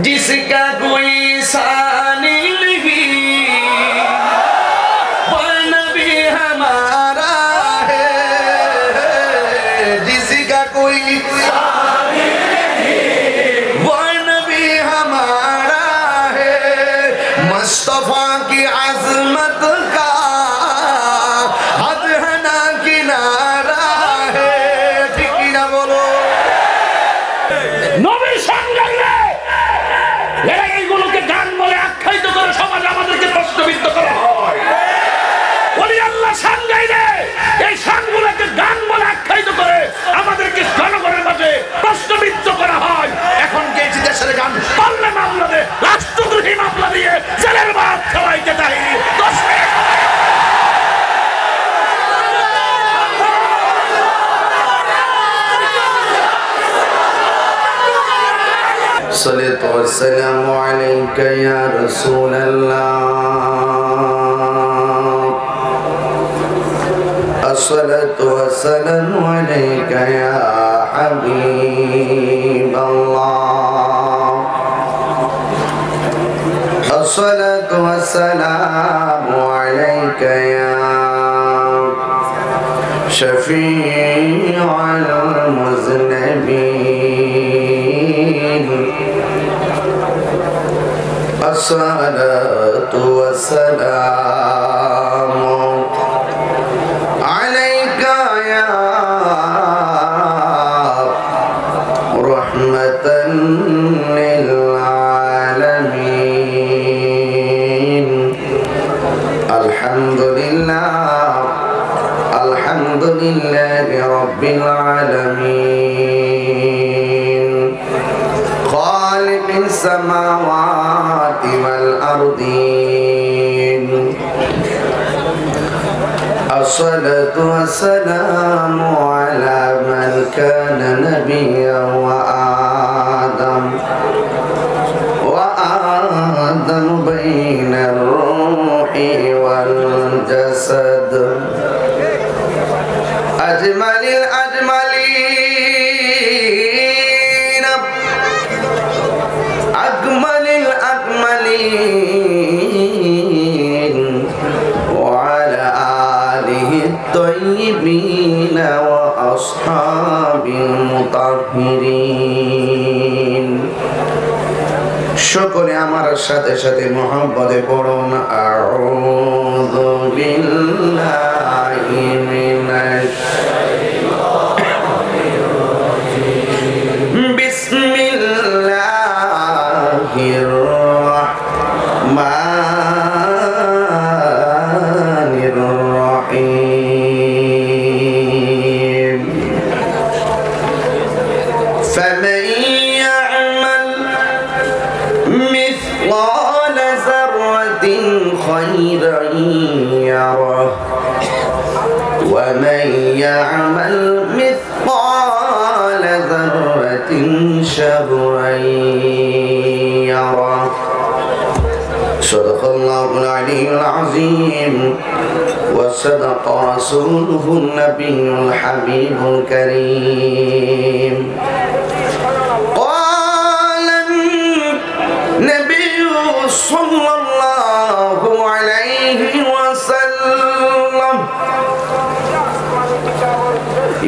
जिसका कोई सानी नहीं वो नबी हमारा है, जिसका कोई सानी नहीं वो नबी हमारा है, मुस्तफा की अज़मत का हद है ना किनारा है। ठीक ना बोलो নবী সংগ্রামে এরা এইগুলোকে গান বলে আখ্যায়িত করে সমাজে আমাদেরকে প্রশ্নবিদ্ধ করা হয়। ওলি আল্লাহ শান গাইলে এই শানগুলোকে গান বলে আখ্যায়িত করে আমাদেরকে জনগণের মাঝে প্রশ্নবিদ্ধ করা হয়। এখন গেছি দেশের গান পারলে মামলা দিয়ে রাষ্ট্রদ্রোহী মামলা দিয়ে জেলের ভাত খাওয়াইতে চাই। الصلاة والسلام عليك يا رسول الله، الصلاة والسلام عليك يا حبيب الله، الصلاة والسلام عليك يا شفيع المذنبين، الصلاة والسلام عليك يا رحمة للعالمين. الحمد لله رب العالمين، خالق السماوات والأرضين، الصلاة والسلام على من كان نبيا وآدم بين الروح والجسد، أجمل الأجملين أكمل الأكملين، وعلى آله الطيبين وأصحاب المطهرين। সকলে আমার সাথে সাথে মুহাব্বতে পড়ুন আউযু বিল্লাহি মিনাশ শাইতানির রাজিম, বিসমিল্লাহির রাহমানির রাহিম। ফামান مثقال ذرة خيرا يره ومن يعمل مثقال ذرة شرا يره. صدق الله العلي العظيم وصدق رسوله النبي الحبيب الكريم. صلى الله عليه وسلم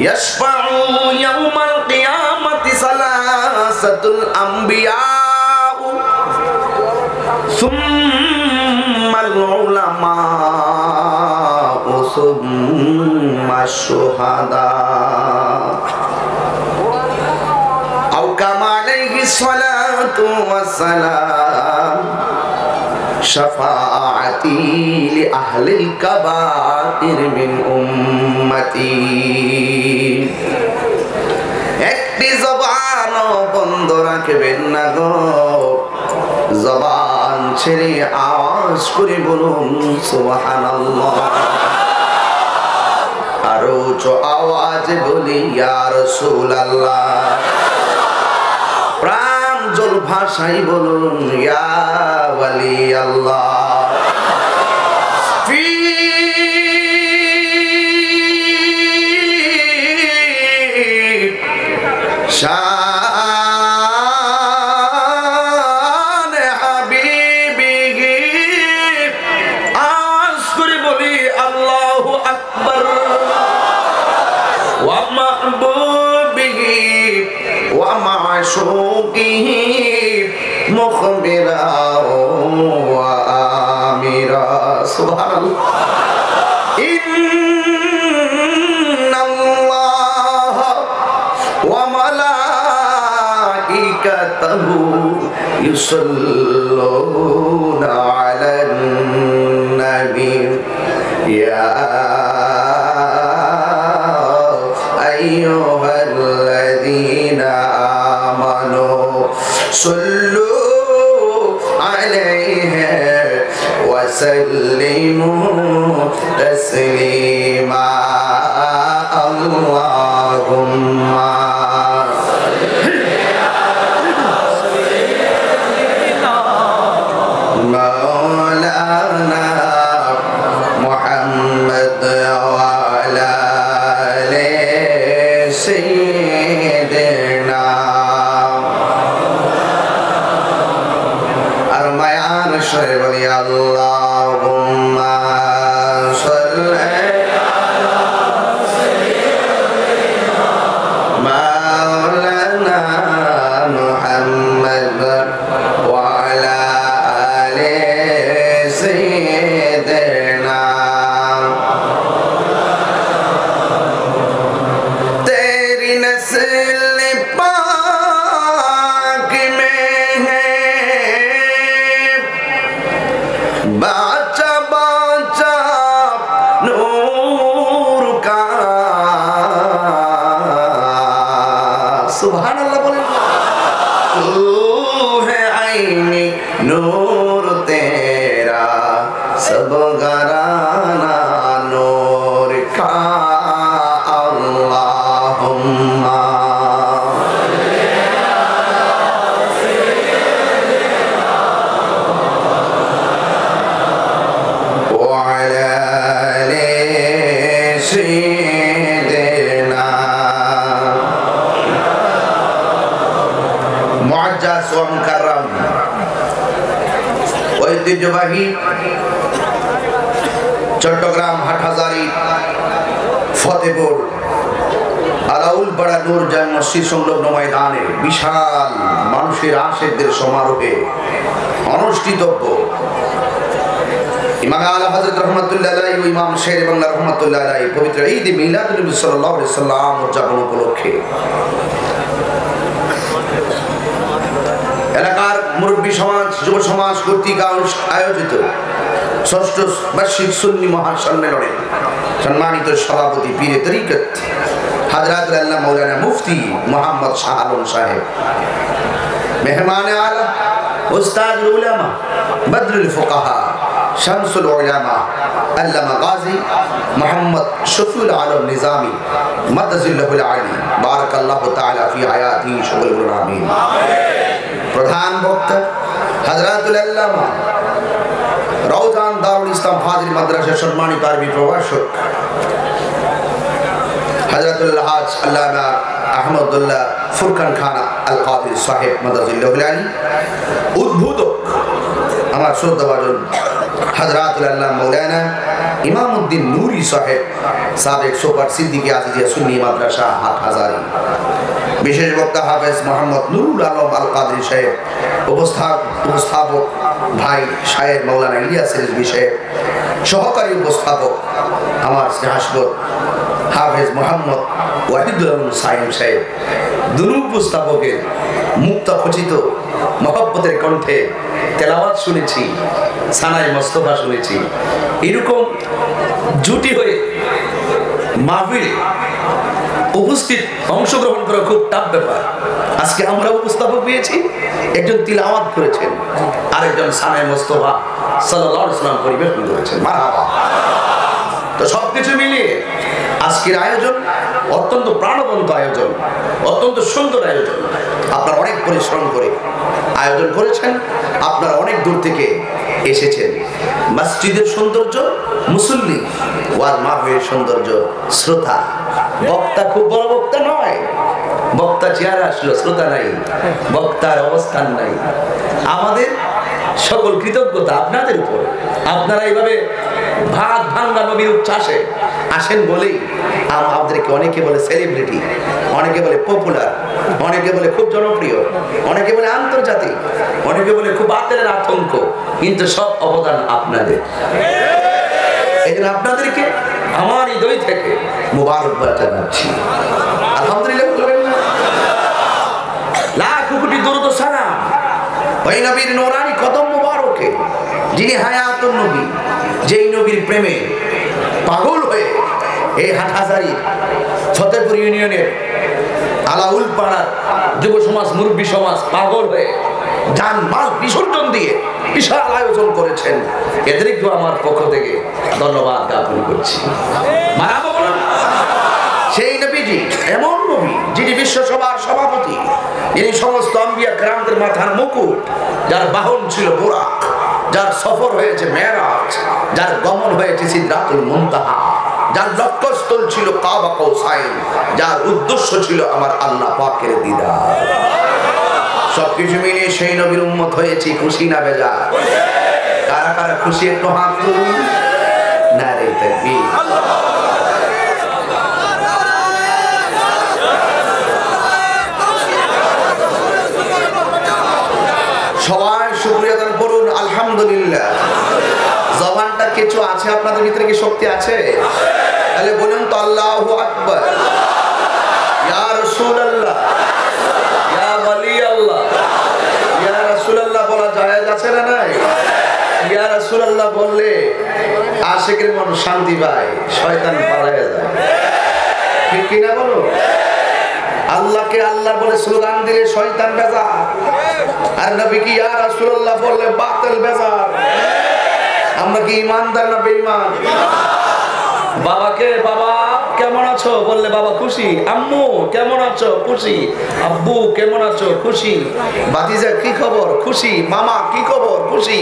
يشفع يوم القيامة ثلاثة الأنبياء ثم العلماء ثم الشهداء أو كما عليه الصلاة والسلام. شفاعتي لأهل الكبائر من أمتي. একটি জবান বন্ধ রাখবেন না গো, জবান ছেড়ে আওয়াজ করে বলুন সুবহানাল্লাহ। আরো উচ্চ আওয়াজে বলি ইয়া রাসূলুল্লাহ। প্রাঞ্জল ভাষায় বলুন ইয়া ওয়ালি আল্লাহ। سوقه مخبرا وآمرا سبحان الله إن الله وملائكته يصلون على النبي يا أيها الذين آمنوا صلوا عليه وسلموا تسليما اللهم مولانا محمد وعلى آل سيدنا أرميان الشريف يا اللهم صل مولانا محمد وعلى آل سيدنا तेरी नस्ल पाक में है बाचा बाचा नूर का सुभान अल्लाह बोले तू है आईने नूर तेरा सब घराना नूर का अल्लाहुम्मा وعلى آل سيدنا মুআজ্জাজ ও মুকাররম ঐতিহ্যবাহী চট্টগ্রাম হাটহাজারী ফতেপুর আলাউল পাড়া নূর জামে মসজিদ সংলগ্ন ময়দানে বিশাল মানুষের আশেকদের সমারোহে অনুষ্ঠিতব্য ইমাম আলা হযরত রাহমাতুল্লাহ আলাইহি ও ইমাম শের বাংলা রাহমাতুল্লাহ আলাইহি পবিত্র ঈদ মিলাদুন নবী সাল্লাল্লাহু আলাইহি সাল্লাম উদযাপন উপলক্ষে এলাকার মুরব্বী সমাজ যুব সমাজ কর্তৃক আয়োজিত ষষ্ঠ বার্ষিক সুন্নি মহাসম্মেলনে সম্মানিত সভাপতি পীরে তরিকত হযরত আল্লাহ মাওলানা মুফতি মোহাম্মদ শাহ আলম সাহেব, মেহমানে আলা উস্তাদ উলামা বদরুল ফুকাহা শামসুল উলামা আল্লামা গাজী মোহাম্মদ শফিউল আলম নিজামী মাদাজিল্লাহুল আলী বারাকাল্লাহু তাআলা ফি হায়াতি সকল বলুন আমিন। প্রধান বক্তা হযরতুল আল্লামা রওজান দারুল ইসলাম ফাজিল মাদ্রাসা সম্মানিত আরবি প্রভাষক হযরতুল হাজ আল্লামা আহমদুল্লাহ ফুরকান খান আল কাদির সাহেব মাদাজিল্লাহুল আলী, উদ্বোধক আমার শ্রদ্ধাভাজন হযরতুল আল্লাহ মাওলানা ইমামউদ্দিন নূরী সাহেব সাবেক সুপার সিদ্দিকী আজিজিয়া সুন্নি মাদ্রাসা হাটহাজারী, বিশেষ বক্তা হাফেজ মোহাম্মদ নুরুল আলম আল কাদরি সাহেব, উপস্থাপক ভাই শায়ের মাওলানা ইলিয়াস রিজভী সাহেব, সহকারী উপস্থাপক আমার স্নেহাস্পদ হাফেজ মোহাম্মদ ওয়াহিদুল আলম সাইম সাহেব, দুনু উপস্থাপকের মুক্তখচিত মহব্বতের কণ্ঠে তেলাওয়াত শুনেছি, সানায়ে মুস্তাফা শুনেছি। এরকম জুটি হয়ে মাহফিলে উপস্থিত অংশগ্রহণ করা খুব টাফ ব্যাপার। আজকে আমরা উপস্থাপক পেয়েছি, একজন তিলাওয়াত করেছেন, আরেকজন সানায়ে মুস্তাফা সাল্লাল্লাহু আলাইহি ওয়াসাল্লাম পরিবেশন করেছেন। মারহাবা। তো সবকিছু মিলিয়ে আজকের আয়োজন অত্যন্ত প্রাণবন্ত আয়োজন, অত্যন্ত সুন্দর আয়োজন। আপনারা অনেক পরিশ্রম করে আয়োজন করেছেন, আপনারা অনেক দূর থেকে এসেছেন। মসজিদের সৌন্দর্য মুসল্লি, ওয়ার মাহফিলের সৌন্দর্য শ্রোতা। বক্তা খুব বড় বক্তা নয়, বক্তা চেয়ারে আসলো, শ্রোতা নাই, বক্তার অবস্থান নাই। আমাদের সকল কৃতজ্ঞতা আপনাদের উপর। আপনারা এইভাবে ভাত ভাঙ্গা নবীর উচ্ছ্বাসে আসেন বলেই আমাদেরকে অনেকে বলে সেলিব্রিটি, অনেকে বলে পপুলার, অনেকে বলে খুব জনপ্রিয়, অনেকে বলে আন্তর্জাতিক, অনেকে বলে খুব আতঙ্কের আতঙ্ক, কিন্তু সব অবদান আপনাদের। এই জন্য আপনাদেরকে আমার হৃদয় থেকে মুবারকবাদ জানাচ্ছি। আলহামদুলিল্লাহ বলবেন না? লাখ কোটি দরুদ ও সালাম ওই নবীর নূরানি কদম মুবারকে, যিনি হায়াতুন নবী, যেই নবীর প্রেমে পাগল হয়ে এই হাটহাজারী ফতেপুর ইউনিয়নের আলাউল পাড়ার যুব সমাজ, মুরব্বী সমাজ পাগল হয়ে জান মাল বিসর্জন দিয়ে বিশাল আয়োজন করেছেন। এদেরকে আমার পক্ষ থেকে ধন্যবাদ জ্ঞাপন করছি। মারাবা বলুন। সেই নবীজি এমন নবী যিনি বিশ্বসভার সভাপতি, যিনি সমস্ত আম্বিয়া কিরামদের মাথার মুকুট, যার বাহন ছিল বুরাক, যার সফর হয়েছে মেরাজ, যার গমন হয়েছে সিদরাতুল মুনতাহা, যার লক্ষ্যস্থল ছিল কাবা কৌসাইন, যার উদ্দেশ্য ছিল আমার আল্লাহ পাকের দিদার। সবকিছু মিলিয়ে সেই নবীর উম্মত হয়েছি, খুশি না বেজার? কারা কারা খুশি একটু হাত তুলুন। নারে তাকবীর। সবাই শুকরিয়া আদান করুন আলহামদুলিল্লাহ। জবানটা কিছু আছে আপনাদের ভিতরে, কি শক্তি আছে? তাহলে বলুন তো আল্লাহু আকবার। ইয়া রাসূলুল্লাহ, ইয়া ওয়ালি আল্লাহ, ইয়া রাসূলুল্লাহ বলা জায়েজ আছে না নাই? ইয়া রাসূলুল্লাহ বললে আশিকের মন শান্তি পায়, শয়তান পালায়া যায়। ঠিক কি না বলো? আল্লাহকে আল্লাহ বলে স্লোগান দিলে শয়তান বেজার, আর নবীকে ইয়া রাসূলুল্লাহ বললে বাতিল বেজার। আমরা কি ঈমানদার না বেঈমান? বাবাকে বাবা কেমন আছো বললে বাবা খুশি, আম্মু কেমন আছো খুশি, আব্বু কেমন আছো খুশি, ভাতিজা কি খবর খুশি, মামা কি খবর খুশি।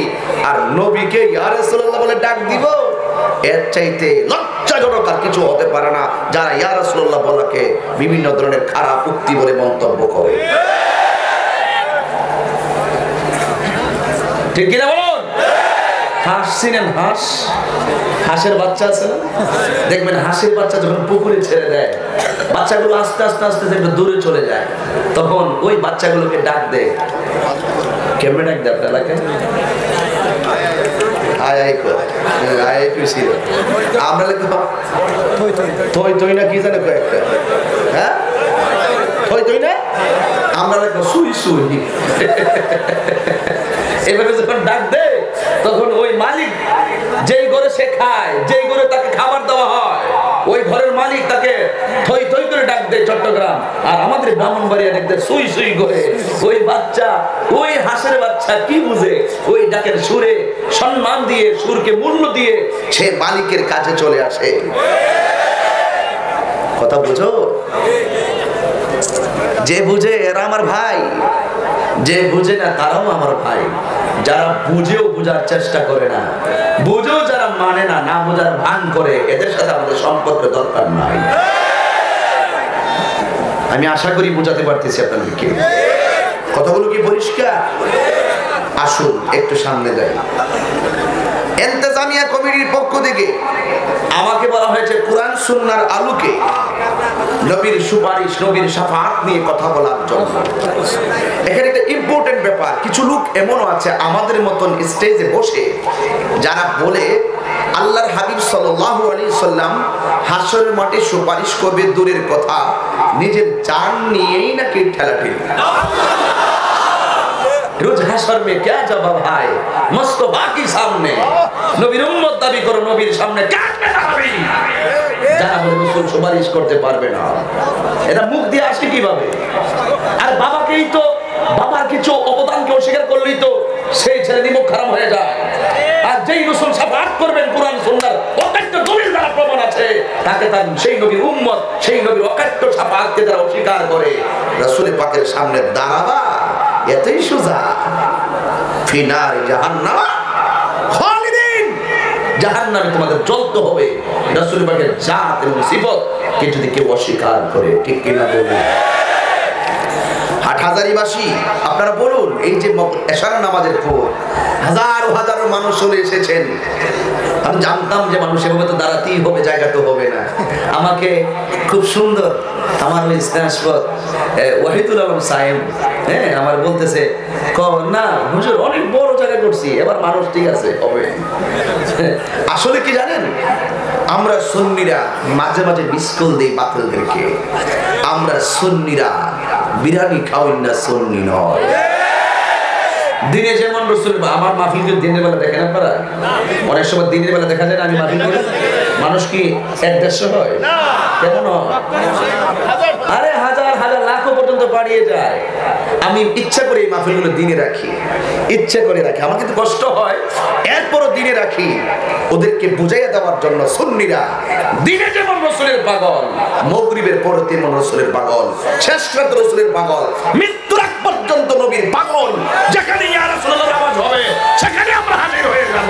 আর নবীকে ইয়া রাসূলুল্লাহ বলে ডাক দিব, এর চাইতে লজ্জাজনক আর কিছু হতে পারে না যারা ইয়া রাসূলুল্লাহ বলাকে বিভিন্ন ধরনের খারাপ উক্তি বলে মন্তব্য করে। ঠিক কিনা বলুন? হাঁস চিনেন? হাঁস, হাঁসের বাচ্চা আছে না? দেখবেন হাঁসের বাচ্চা যখন পুকুরে ছেড়ে দেয়, বাচ্চাগুলো আস্তে আস্তে আস্তে একটু দূরে চলে যায়, তখন ওই বাচ্চাগুলোকে ডাক দেয়। কেমন ডাক দেয় আপনার এলাকায়? আমরা থই থই না কি জানে কয়েকটা, হ্যাঁ থই থই না, আমরা সুই সুই। এভাবে যখন ডাক দেয় তখন ওই মালিক যেই ঘরে সে খায়, যেই ঘরে তাকে খাবার দেওয়া হয়, ওই ঘরের মালিক তাকে থই থই করে ডাক দেয় চট্টগ্রাম। আর আমাদের ব্রাহ্মণবাড়িয়া ডাক দেয় সুই সুই করে। ওই বাচ্চা, ওই হাঁসের বাচ্চা কি বুঝে? ওই ডাকের সুরে সম্মান দিয়ে, সুরকে মূল্য দিয়ে সে মালিকের কাছে চলে আসে। কথা বুঝো? যে বুঝে এরা আমার ভাই, যে বুঝে না তারাও আমার ভাই। যারা বুঝেও বুঝার চেষ্টা করে না, বুঝেও যারা মানে না, না বুঝার ভান করে, এদের সাথে আমাদের সম্পর্ক দরকার নাই। আমি আশা করি বুঝাতে পারতেছি আপনাদেরকে। কথাগুলো কি পরিষ্কার? আসুন একটু সামনে যাই। ইন্তেজামিয়া কমিটির পক্ষ থেকে আমাকে বলা হয়েছে কুরআন সুন্নাহর আলোকে নবীর সুপারিশ, নবীর শাফাআত নিয়ে কথা বলার জন্য। এখানে একটা ইম্পর্টেন্ট ব্যাপার, কিছু লোক এমনও আছে আমাদের মতন স্টেজে বসে যারা বলে আল্লাহর হাবিব সাল্লাল্লাহু আলাইহি সাল্লাম হাসরের মাঠে সুপারিশ করবে দূরের কথা, নিজের জান নিয়েই নাকি ঠেলাঠেলি। रोज हशर में क्या जवाब है मुस्तफा की सामने নবীর উম্মত দাবি করো, নবীর সামনে কাটবে না হবে, যারা বলে রাসূল সুপারিশ করতে পারবে না, এটা মুখ দিয়ে আসে কিভাবে? আর বাবাকেই তো, বাবার কিছু অবদানকে অস্বীকার করলেই তো সেই ছেলে নিমুখ খারাপ হয়ে যায়। আর যেই রাসূল শাফাআত করবেন কোরআন সুন্নাহর অকাট্য দলিল দ্বারা প্রমাণ আছে, তাকে তার সেই নবীর উম্মত, সেই নবীর অকাট্য শাফাআতকে যারা অস্বীকার করে রাসূল পাকের সামনে দাঁড়াবা এতই সোজা। ফিনার জাহান্নাম খালিদিন, জাহান্নামে তোমাদের জ্বলতে হবে। রাসূল পাকের জাত এবং সিফত কে যদি কেউ অস্বীকার করে, ঠিক কিনা বলুন? হাটহাজারীবাসী আপনারা বলুন, এই যে এশার নামাজের পর হাজারো হাজারো মানুষ চলে এসেছেন। আমি জানতাম যে মানুষ এভাবে তো দাঁড়াতেই হবে, জায়গা তো হবে না। আমাকে খুব সুন্দর আমার ওই স্নেহাস্পদ ওয়াহিদুল আলম সাহেব আমার বলতেছে, না হুজুর অনেক বড় জায়গা করছি, এবার মানুষ ঠিক আছে হবে। আসলে কি জানেন, আমরা সুন্নিরা মাঝে মাঝে বিস্কুল দিই বাতিলদেরকে। আমরা সুন্নিরা বিরিয়ানি খাওয়াই না, সুন্নি নয়। দিনে যেমন রসুল, আমার মাহফিল দিনের বেলা দেখেন আপনারা, অনেক সময় দিনের বেলা দেখা যায় না আমি মাহফিল করি, মানুষ কি 1-150 হয়? কেমন হয়? আরে হাজার হাজার লাখো পর্যন্ত বাড়িয়ে যায়। আমি ইচ্ছা করে এই মাহফিলগুলো দিনে রাখি, ইচ্ছা করে রাখি। আমার কিন্তু কষ্ট হয়, এরপরও দিনে রাখি ওদেরকে বুঝাইয়া দেওয়ার জন্য। সুন্নিরা দিনে যেমন রসুলের পাগল, মাগরিবের পরে তেমন রসুলের পাগল, শেষ রাত রসুলের পাগল, মৃত্যুর আগ পর্যন্ত নবীর পাগল। যেখানে ইয়া রাসূলুল্লাহর আওয়াজ হবে সেখানে আমরা হাজির হয়ে যাব।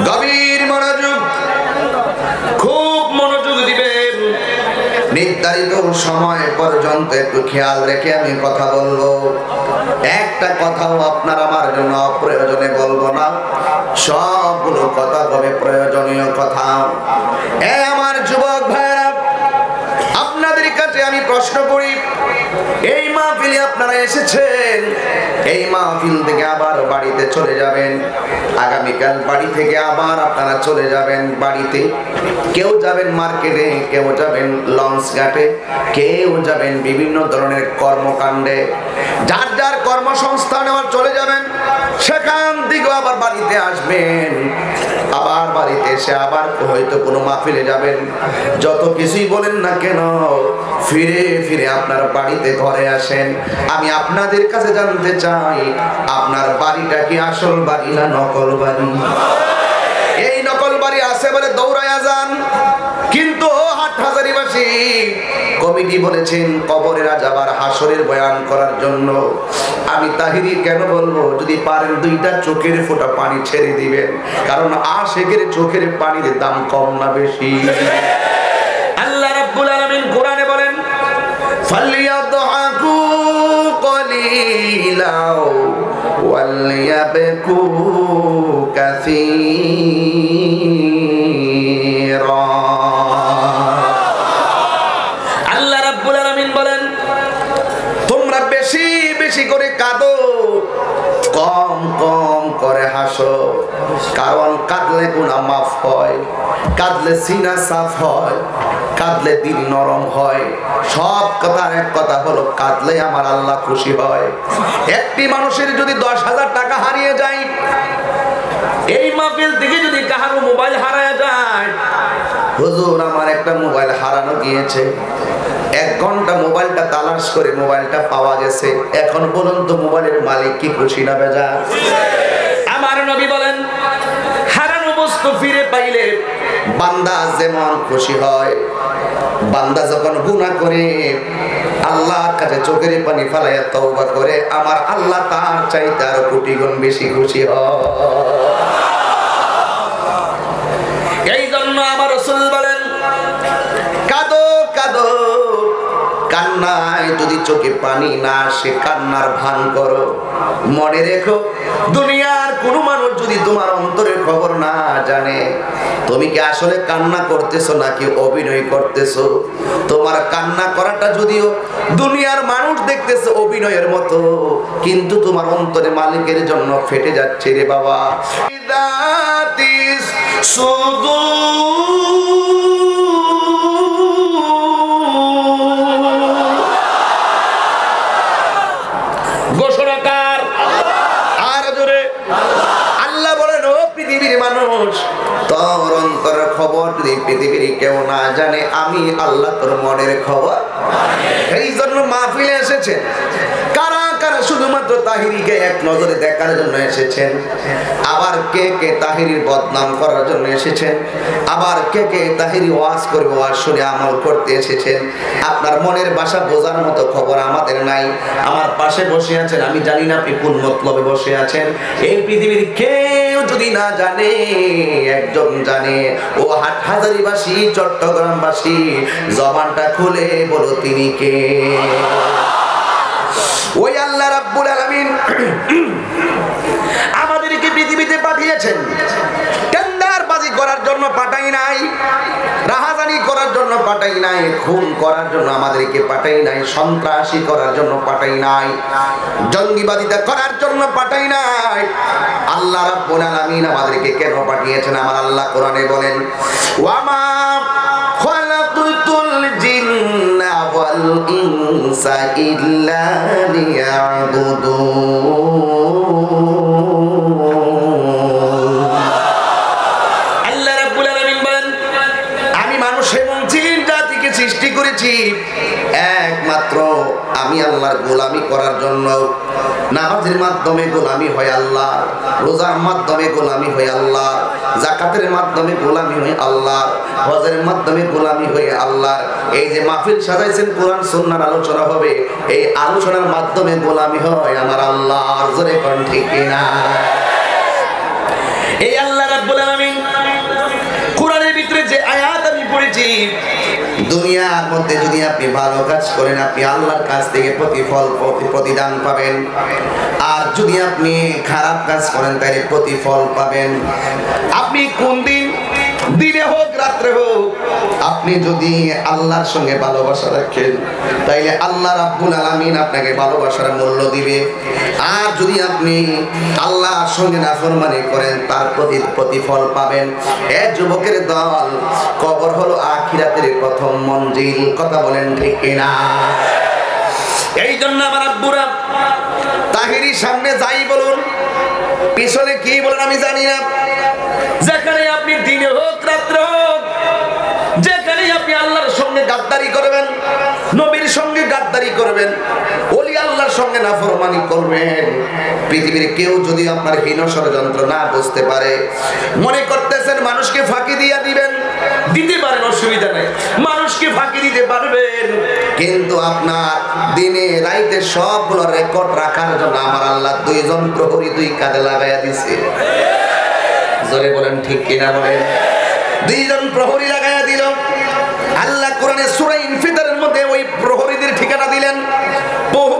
গভীর মনোযোগ, খুব মনোযোগ দিবেন। নির্ধারিত সময় পর্যন্ত একটু খেয়াল রেখে আমি কথা বলবো। একটা কথাও আপনার আমার জন্য অপ্রয়োজনে বলবো না, সবগুলো কথা হবে প্রয়োজনীয় কথা। আমার যুবক ভাইরা, আপনাদের কাছে আমি প্রশ্ন করি, এই মাহফিলে আপনারা এসেছেন, এই মাহফিল থেকে আবার বাড়িতে চলে যাবেন। আগামীকাল বাড়ি থেকে আবার আপনারা চলে যাবেন বাড়িতে। কেউ যাবেন মার্কেটে, কেউ যাবেন লঞ্চ ঘাটে, কেউ যাবেন বিভিন্ন ধরনের কর্মকাণ্ডে। যার যার কর্মসংস্থানে আবার চলে যাবেন, সেখান থেকে আবার বাড়িতে আসবেন। আবার বাড়িতে এসে আবার হয়তো কোনো মাহফিলে যাবেন। যত কিছুই বলেন না কেন, ফিরে ফিরে আপনার বাড়িতে ঘরে আসেন। আমি আপনাদের কাছে জানতে চাই, আপনার বাড়িটা কি আসল বাড়ি না নকল বাড়ি? এই নকল বাড়ি আছে বলে দৌড়ায়া যান, কিন্তু হাটহাজারীবাসী কমিটি বলেছেন কবরের আযাব আর হাসরের বয়ান করার জন্য। আমি তাহিরি কেন বলবো, যদি পারেন 2টা চোখের ফোঁটা পানি ছেড়ে দিবেন, কারণ আশিকের চোখের পানির দাম কম না বেশি? আল্লাহ রাব্বুল আলামিন কোরআনে বলেন, ফালিয়াদহাকু কলিলাও ওয়ালিয়াবকু কাসীরা। আল্লাহ রাব্বুল আলামিন বলেন, তোমরা বেশি বেশি করে কাঁদো, কম কম করে হাসো। কারণ কাঁদলে গুনাহ মাফ হয়, কাঁদলে সিনা সাফ হয়, কাঁদলে দিল নরম হয়। সব কথার এক কথা হলো, কাঁদলে আমার আল্লাহ খুশি হয়। একটি মানুষের যদি 10,000 টাকা হারিয়ে যায়, এই মাহফিল থেকে যদি কাহারো মোবাইল হারায় যায়, হুজুর আমার একটা মোবাইল হারানো গিয়েছে, 1 ঘন্টা মোবাইলটা তালাশ করে মোবাইলটা পাওয়া গেছে, এখন বলুন তো মোবাইলের মালিক কি খুশি না বেজার? আমার নবী বলেন, হারানো বস্তু ফিরে পাইলে বান্দা যেমন খুশি হয়, বান্দা যখন গুনাহ করে আল্লাহর কাছে চোখের পানি ফেলাইয়া তওবা করে, আমার আল্লাহ তার চাইতে আরো কোটি গুণ বেশি খুশি হয়। এই জন্য আমার রাসূল বলেন, কাঁদো কাঁদো, কান্নায় যদি চোখে পানি না আসে কান্নার ভান করো। মনে রেখো, দুনিয়ার কোনো মানুষ যদি তোমার অন্তরের খবর না জানে, তুমি কি আসলে কান্না করতেছো নাকি অভিনয় করতেছো? তোমার কান্না করাটা যদিও দুনিয়ার মানুষ দেখতেছে অভিনয়ের মতো, কিন্তু তোমার অন্তরে মালিকের জন্য ফেটে যাচ্ছে রে বাবা। ঘোষণাকার আর জোরে আল্লাহ বলেন, ও পৃথিবীর মানুষ, তোর অন্তরের খবর যদি পৃথিবীর কেউ না জানে, আমি আল্লাহ তোর মনের খবর। এই জন্য মাহফিলে এসেছেন কারা কারা শুধুমাত্র তাহিরিকে এক নজরে দেখার জন্য এসেছেন, আবার কে কে তাহিরির বদনাম করার জন্য এসেছেন, আবার কে কে তাহিরি ওয়াজ করবে, ওয়াজ শুনে আমল করতে এসেছেন। আপনার মনের ভাষা বোঝার মতো খবর আমাদের নাই। আমার পাশে বসে আছেন, আমি জানি না আপনি কোন মতলবে বসে আছেন। এই পৃথিবীর কেউ কেউ যদি না জানে, একজন জানে, ও হাটহাজারীবাসী, চট্টগ্রামবাসী, জবানটা খুলে বলো তিনি কে? ওই আল্লাহ রাব্বুল আলামিন আমাদেরকে পৃথিবীতে পাঠিয়েছেন। টেন্ডারবাজি করার জন্য পাঠাই নাই, রাহাজানি করার জন্য পাঠাই নাই, খুন করার জন্য আমাদেরকে পাঠাই নাই, সন্ত্রাসী করার জন্য পাঠাই নাই, জঙ্গিবাদিতা করার জন্য পাঠাই নাই। আল্লাহ রাব্বুল আলামিন আমাদেরকে কেন পাঠিয়েছেন? আমার আল্লাহ কোরআনে বলেন, ওয়ামা খালাকুতুল জিন্না ওয়াল ইনসা ইল্লা লিয়াবুদুন। আল্লাহ রাব্বুল আলামিন বলেন, আমি মানুষ এবং জিন জাতিকে সৃষ্টি করেছি একমাত্র আমি আল্লাহর গোলামি করার জন্য। নামাজের মাধ্যমে গোলামি হয় আল্লাহ, রোজার মাধ্যমে গোলামি হয় আল্লাহ, যাকাতের মাধ্যমে গোলামি হয় আল্লাহ, হজের মাধ্যমে গোলামি হয় আল্লাহ। এই যে মাহফিল সাজাইছেন, কোরআন সুন্নাহর আলোচনা হবে, এই আলোচনার মাধ্যমে গোলামি হয় আমার আল্লাহর। জোরে কোন ঠিক কিনা? এই আল্লাহ রাব্বুল আলামিন কোরআনের ভিতরে যে আয়াত আমি পড়েছি, দুনিয়ার মধ্যে যদি আপনি ভালো কাজ করেন, আপনি আল্লাহর কাছ থেকে প্রতিদান পাবেন, আর যদি আপনি খারাপ কাজ করেন তাহলে প্রতিফল পাবেন। আপনি কোন দিন, দিনে হোক রাত্রে হোক, আপনি যদি আল্লাহর সঙ্গে ভালোবাসা রাখেন তাইলে আল্লাহ রাব্বুল আলামিন আপনাকে ভালোবাসার মূল্য দিবে। আর যদি আপনি আল্লাহর সঙ্গে নাফরমানি করেন তার প্রতিফল পাবেন। এ যুবকের দল, কবর হলো আখিরাতের প্রথম মঞ্জিল। কথা বলেন ঠিক কিনা? এই জন্য আমার আব্বুরা তাহিরির সামনে যাই বলুন, পিছনে কি বলেন আমি জানি না, যেখানে আপনি দিনে হোক রাত্রে হোক, যেখানে আপনি আল্লাহর সঙ্গে গাদ্দারি করবেন, নবীর সঙ্গে গাদ্দারি করবেন, ওলি আল্লাহর সঙ্গে নাফরমানি করবেন, পৃথিবীর কেউ যদি আপনার হীন ষড়যন্ত্র না বুঝতে পারে, মনে করতেছেন মানুষকে ফাঁকি দিয়ে দিবেন, দিতে পারেন, অসুবিধা নেই, মানুষকে ফাঁকি দিতে পারবেন, কিন্তু আপনার দিনে রাইতে সবগুলো রেকর্ড রাখার জন্য আমার আল্লাহ দুইজন প্রহরী দুই কাঁধে লাগাইয়া দিছে। জোরে বলেন ঠিক কিনা? বলেন। দুইজন প্রহরী লাগাইয়া দিল। আল্লাহ কোরআনে সূরা ইনফিতারের মধ্যে ওই প্রহরীদের ঠিকানা দিলেন,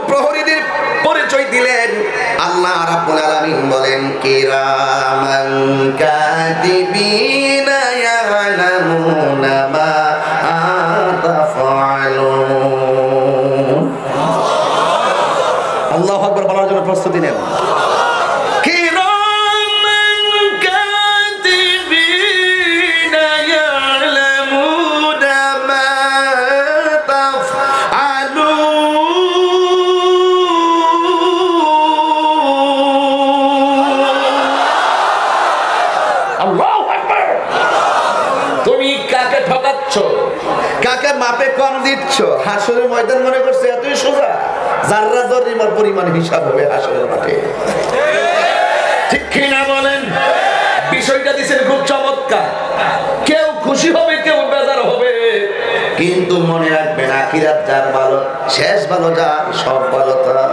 প্রহরীদের পরিচয় দিলেন। আল্লাহ রাব্বুল আলামিন বলেন, কিরামান কাতিবিনা ইয়ালামুনা মা তাফআলুন। আল্লাহু আকবার বলার জন্য প্রস্তুতি নেন। কাকে মাপে কম দিচ্ছ? হাসরের ময়দান মনে করছে এতই সোজা, জাররা জরিমার পরিমাণ হিসাব হবে হাসরের মাঠে। ঠিক কিনা বলেন? বিষয়টা দিছেন খুব চমৎকার। কেউ খুশি হবে, কেউ বেজার হবে, কিন্তু মনে রাখবেন আখিরাত যার ভালো, শেষ ভালো যার, সব ভালো তার।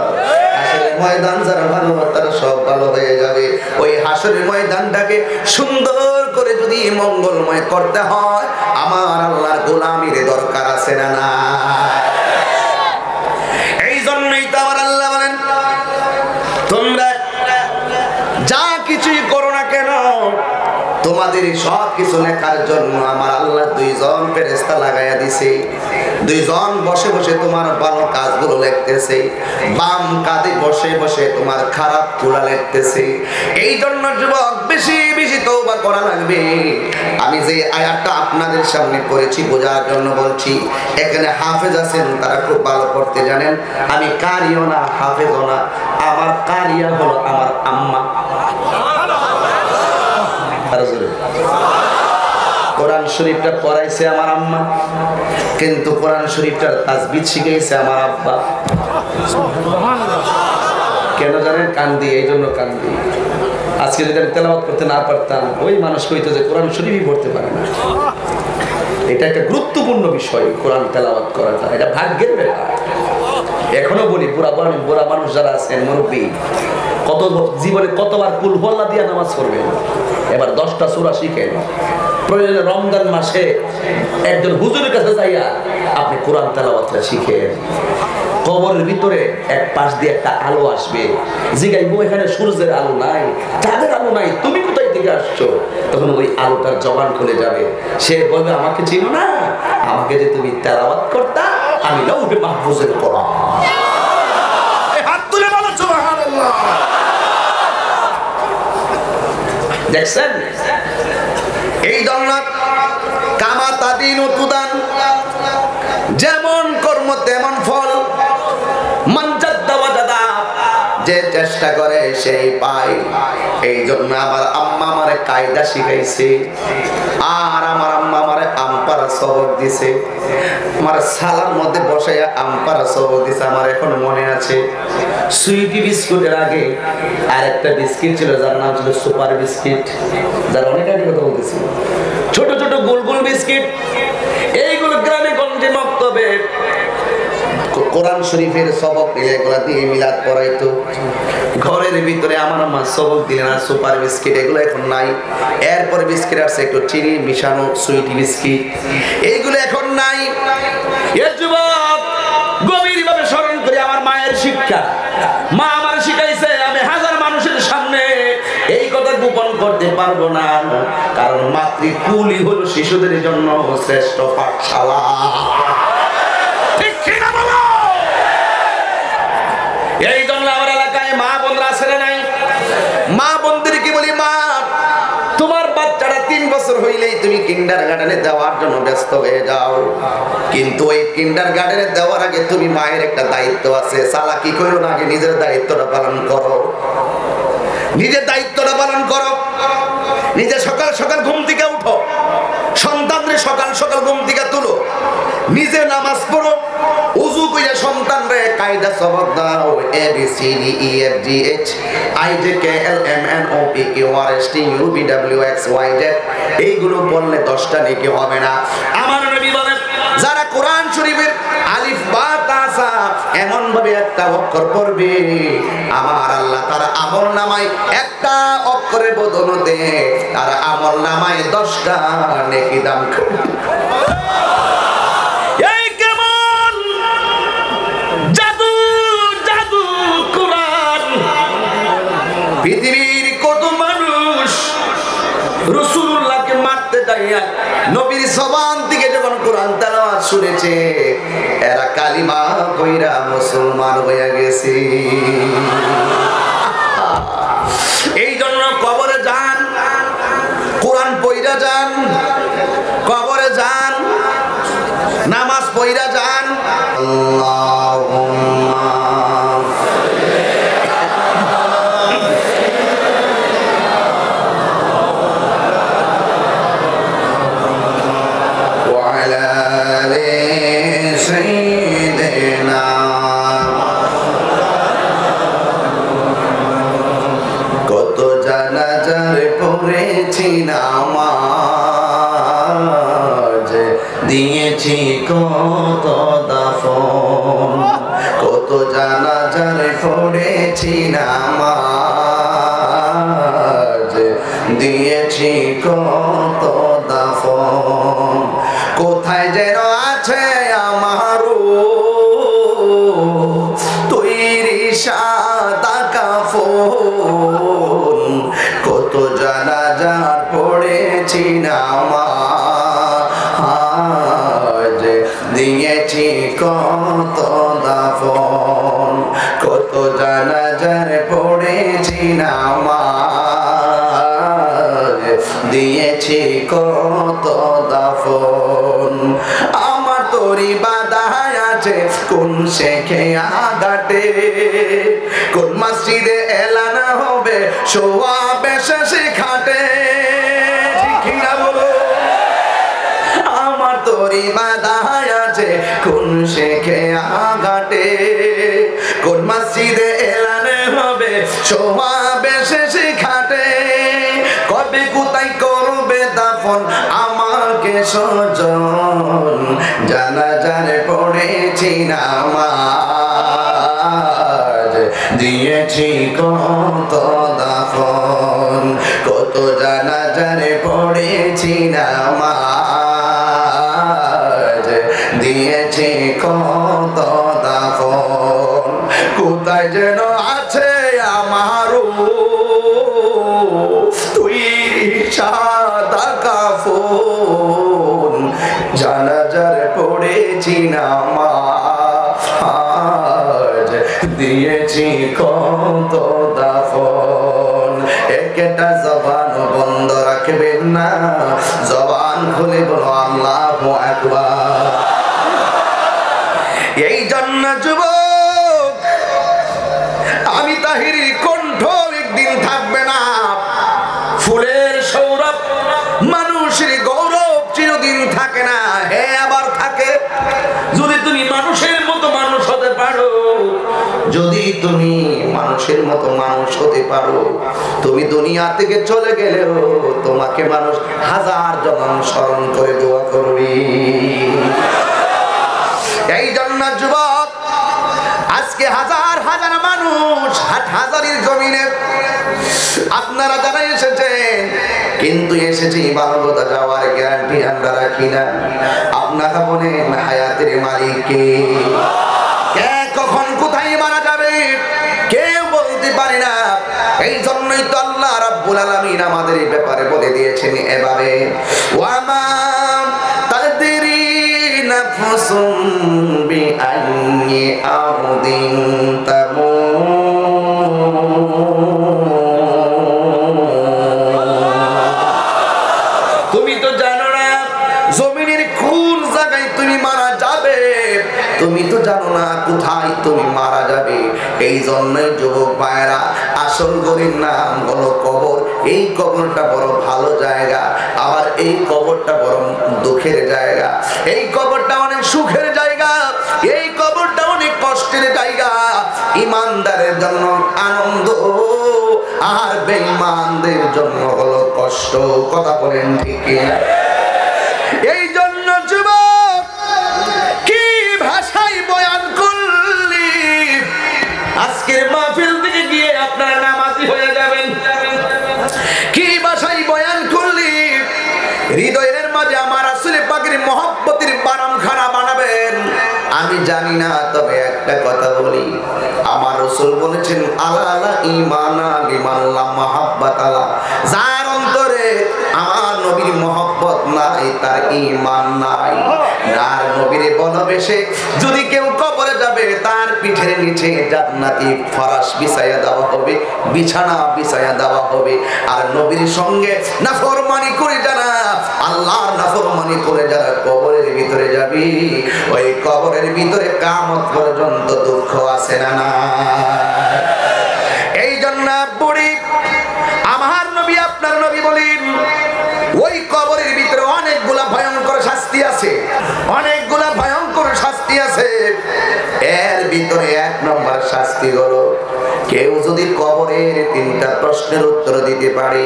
হাসরের ময়দান যার ভালো, তার সব ভালো হয়ে যাবে। ওই হাসরের ময়দানটাকে সুন্দর করে যদি মঙ্গলময় করতে হয়, আমার আল্লাহর গোলামির দরকার আছে না? না। এই জন্যই তো আমার আল্লাহ বলেন, তোমরা যা কিছুই করো না কেন, তোমাদের সব কিছু লেখার জন্য আমার আল্লাহ দুইজন ফেরেশতা লাগাইয়া দিছে। দুইজন বসে বসে তোমার ভালো কাজগুলো লিখতেছে, বাম কাঁধে বসে বসে তোমার খারাপ গুলো লিখতেছে। এই জন্য যুবক বেশি বেশি তওবা করা লাগবে। আমি যে আয়াতটা আপনাদের সামনে পড়েছি বোঝার জন্য বলছি। এখানে হাফেজ আছেন, তারা খুব ভালো পড়তে জানেন। আমি কারিও না, হাফেজও না। আমার কারিয়া হলো আমার আম্মা। কোরআন শরীফটা পড়াইছে আমার আম্মা, কিন্তু কোরআন শরীফটার তাজবিদ শিখাইছে আমার আব্বা। কেন জানেন? কান্দি, এই জন্য কান্দি। আজকে যদি আমি তেলাওয়াত করতে না পারতাম, ওই মানুষ কইতো যে কোরআন শরীফই পড়তে পারে না। এটা একটা গুরুত্বপূর্ণ বিষয়, কোরআন তেলাওয়াত করাটা, এটা ভাগ্যের ব্যাপার। এখনো বলি বুড়া মানুষ যারা আছেন মুরব্বী, কত জীবনে কতবার কুল হল্লা দিয়ে নামাজ পড়বেন, এবার 10টা সূরা শিখেন। প্রয়োজনে রমজান মাসে একজন হুজুরের কাছে যাইয়া আপনি কোরআন তেলাওয়াতটা শিখেন। কবরের ভিতরে এক পাশ দিয়ে একটা আলো আসবে, জিগাইবো এখানে সূর্যের আলো নাই, চাঁদের আলো নাই, তুমি কোথায় থেকে আসছো? তখন ওই আলোটার জবান খুলে যাবে, সে বলবে আমাকে চিনো না, আমাকে যে তুমি তেলাওয়াত করতা, আমি লাউহে মাহফুজের কোরআন। হাত তুলে বলো সুবহানাল্লাহ। দেখছেন এই দন্নাত কামা তাদিন তুদান, যেমন কর্ম তেমন ফল। মান জাদ্দা ওয়াজাদা, যে চেষ্টা করে সেই পায়। এই জন্য আমার আম্মা আমারে কায়দা শিখাইছে, আর আমার আম্মা আমারে আমপারা সবক দিছে। আমার সালার মধ্যে বসাইয়া আমপারা সবক দিছে, আমার এখন মনে আছে। সুইটি বিস্কুটের আগে আরেকটা বিস্কিট ছিল, যার নাম ছিল সুপার বিস্কিট, যার অনেক আগে কথা বলতেছি। ছোট ছোট গোল গোল বিস্কিট, এইগুলো গ্রামে গঞ্জে মক্তবে কোরআন শরীফের সবক নিলে এগুলা দিয়ে মিলাদ পড়াইতো। ঘরের ভিতরে আমার মা সবক দিলেন আর সুপার বিস্কিট এগুলো এখন নাই। এরপরে বিস্কিট আসছে একটু চিনি মিশানো সুইটি বিস্কিট, এইগুলো এখন নাই। এর যুবক গভীরভাবে স্মরণ করি আমার মায়ের শিক্ষা। মা আমার শিখাইছে, আমি হাজার মানুষের সামনে এই কথা গোপন করতে পারবো না, কারণ মাতৃকুলই হলো শিশুদের জন্য শ্রেষ্ঠ পাঠশালা। ঠিক কিনা বলো? এই জন্য আমার এলাকায় মা বোনরা ছেড়ে নাই। মা বোনদেরকে বলি, মা তোমার বাচ্চাটা 3 বছর হইলেই তুমি কিন্ডারগার্টেনে দেওয়ার জন্য ব্যস্ত হয়ে যাও, কিন্তু ওই কিন্ডারগার্টেনে দেওয়ার আগে তুমি মায়ের একটা দায়িত্ব আছে, চালাকি করো না, আগে নিজের দায়িত্বটা পালন করো। নিজের দায়িত্বটা পালন করো। নিজে সকাল সকাল ঘুম থেকে উঠো, সন্তানরে সকাল সকাল ঘুম থেকে তুলো, নিজে নামাজ পড়ো, উযু কইরা সন্তানরে কায়দা সবক দাও। A B C D E F G H I J K L M N O P Q R S T U V W X Y Z, এইগুলো বললে 10টা নেকি হবে না। আমার নবী বলেন, যারা কোরআন শরীফের আলিফ বা তা সা এমন ভাবে একটা অক্ষর পড়বে, আমার আল্লাহ তার আমল নামায় একটা অক্ষরের বদলতে তার আমল নামায় 10টা নেকি দান করবে। এই কেমন জাদু জাদু কোরআন! পৃথিবীর কত মানুষ রাসূলুল্লাহকে মারতে যাইয়া নবীর জবান থেকে যখন কোরআন তেলাওয়াত শুনেছে, এরা কালিমা কইরা মুসলমান হয়ে গেছে। এই জন্য কবরে যান, কোরআন পইরা যান, কবরে যান, নামাজ পইরা যান। আল্লাহুম্মা নামাজ দিয়েছি কত দাফন, কত জানাজার পড়েছি নামাজ দিয়েছি কত দাফন। কোথায় যেন আছে আমারও তৈরি সাদা কাফন, কত জানাজার পড়েছি নামাজ দিয়েছি কত দাফন, কত জানাজার পড়েছি নামাজ দিয়েছি কত দাফন। আমার তোরি বাধায় আছে কোন শেখে আগাটে, কোন মসজিদে এলান হবে সোয়াবে শেষে খাটে। ঠিক না বলো? আমার তোরি বাধায় আছে কোন শেখে আগাটে, কোন মসজিদে এলান হবে সোয়াবে শেষে খাটে। কবে কোথায় করবে দাফন আমাকে সজন, জানাজার পড়েছি নামাজ। দিয়েছি কত দাফন, কত জানাজারে পড়েছি নামাজ, দিয়েছি কত দাফন, কোথায় যেন আছে আমারও তুই সাদা কাফন, জানাজার পড়েছি নামাজ, দিয়েছি কত দাফন। একটা জবান বন্ধ রাখবেন না, জবান খুলে বলো আল্লাহু আকবার। এই জন্য যুবক, আমি তাহিরির কণ্ঠ একদিন থাকবে না, ফুলের সৌরভ মানুষের গৌরব চিরদিন থাকে না, হে আবার থাকে। যদি তুমি মানুষের মতো মানুষ হতে পারো, যদি তুমি মানুষের মতো মানুষ হতে পারো, তুমি দুনিয়া থেকে চলে গেলেও তোমাকে মানুষ হাজার জনম স্মরণ করে দোয়া করবে। এই জন্য যুবক, আজকে হাজার হাজার মানুষ হাটহাজারীর জমিনে আপনারা যারা এসেছেন, কিন্তু এসেছে মানবতা যাওয়ার গ্যারান্টি আমরা রাখি না। আপনারা বলেন হায়াতের মালিক কে? কে কখন কোথায় মারা যাবে কেউ বলতে পারে না। এই জন্যই তো আল্লাহ রাব্বুল আলামিন আমাদের এই ব্যাপারে বলে দিয়েছেন এভাবে, ওয়ামা তাদরি নাফসুম বিআইয়ি আরদিন তামুত। তুমি তো জানো না জমিনের কোন জায়গায় তুমি মারা যাবে, তুমি তো জানো না কোথায় তুমি মারা যাবে। এই জন্যই যুবক ভাইরা, আসল গরির নাম হলো কবর। এই কবরটা বড় ভালো জায়গা, আবার এই কবরটা বড় দুঃখের জায়গা। এই কবরটা অনেক সুখের জায়গা, এই কবরটা অনেক কষ্টের জায়গা। ইমানদারের জন্য আনন্দ, আর বেঈমানদের জন্য হলো কষ্ট। কথা বলেন ঠিক কিনা? এই জন্য যুবক, কি ভাষায় বয়ান করলি, আজকের মাহফিল থেকে গিয়ে আপনারা নামাজি হয়ে যাবেন। কি ভাষায় বয়ান করলি, হৃদয়ের মাঝে আমার রাসূলের পাকের মহব্বতের বারামখানা বানাবেন। আমি জানি না, তবে একটা কথা বলি, আমার রাসূল বলেছেন আলা ঈমানা লিমান লা মাহাব্বাত আলা, যার অন্তরে আমার নবীর মহব্বত নাই তার ঈমান নাই। আর নবীর ভালোবেসে যদি কেউ কবরে যাবে, তার পিঠের নিচে জান্নাতি ফরাশ বিছায়া দেওয়া হবে, বিছানা বিছায়া দেওয়া হবে। আর নবীর সঙ্গে নাফরমানি করে যারা, আল্লাহর নাফরমানি করে যারা কবরের ভিতরে যাবে, ওই কবরের ভিতরে কিয়ামত পর্যন্ত দুঃখ আছে না না? এই জন্য বুড়ি আমার নবী, আপনার নবী বলেন, ওই কবরের ভিতরে অনেকগুলা ভয়ঙ্কর শাস্তি আছে, অনেকগুলা ভয়ঙ্কর শাস্তি আছে। এর ভিতরে এক নম্বর শাস্তি হলো, কেউ যদি কবরের তিনটা প্রশ্নের উত্তর দিতে পারে,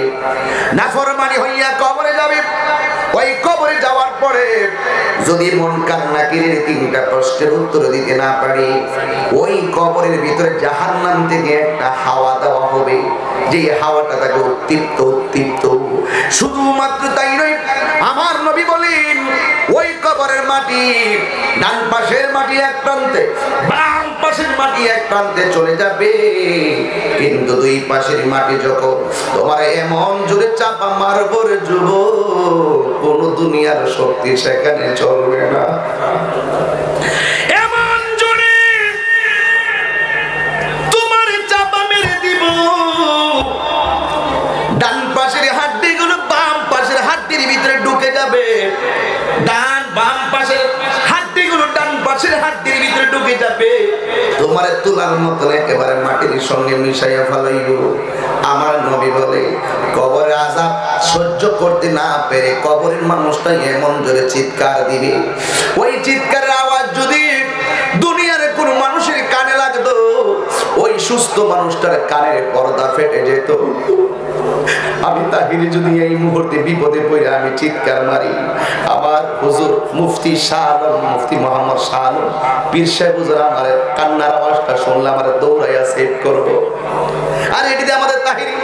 নাফরমানি হইয়া কবরে যাবে, ওই কবরে যাওয়ার পরে যদি মুনকার নাকিরের তিনটা প্রশ্নের উত্তর দিতে না পারে, ওই কবরের ভিতরে জাহান্নাম থেকে একটা হাওয়া দেওয়া হবে, যে হাওয়াটা তাকে উত্তপ্ত উত্তপ্ত। শুধুমাত্র তাই নয়, আমার নবী বলেন, ওই কবরের মাটি ডান পাশের মাটি এক প্রান্তে, বাম পাশের মাটি এক প্রান্তে চলে যাবে, কিন্তু দুই পাশের মাটি যখন তোমার এমন জোরে চাপা মারব রে যুবক, কোন দুনিয়ার শক্তি সেখানে চলবে না। এমন জোরে তোমার চাপা মেরে দিব, ডান পাশের হাড্ডিগুলো বাম পাশের হাড্ডির ভিতরে ঢুকে যাবে, ডান বাম পাশের হাড্ডিগুলো ডান পাশের হাড্ডির ভিতরে ঢুকে যাবে, তোমার তুলার মতন একেবারে মাটির সঙ্গে মিশাইয়া ফেলাইব। আমার নবী বলে, কবরের আযাব সহ্য করতে না পেরে কবরের মানুষটা এমন জোরে চিৎকার দিবে, ওই চিৎকারের আওয়াজ যদি দুনিয়ার কোন মানুষের কানে লাগতো, ওই সুস্থ মানুষটার কানের পর্দা ফেটে যেত। আমি তাহিরি যদি এই মুহূর্তে বিপদে পড়ে আমি চিৎকার মারি, আমার হুজুর মুফতি শাহ আলম, মুফতি মোহাম্মদ শাহ আলম পীর সাহেব হুজুর আমার কান্নার আওয়াজটা শুনলে আমার দৌড়াইয়া সেভ করব। আর এটিতে আমাদের তাহিরি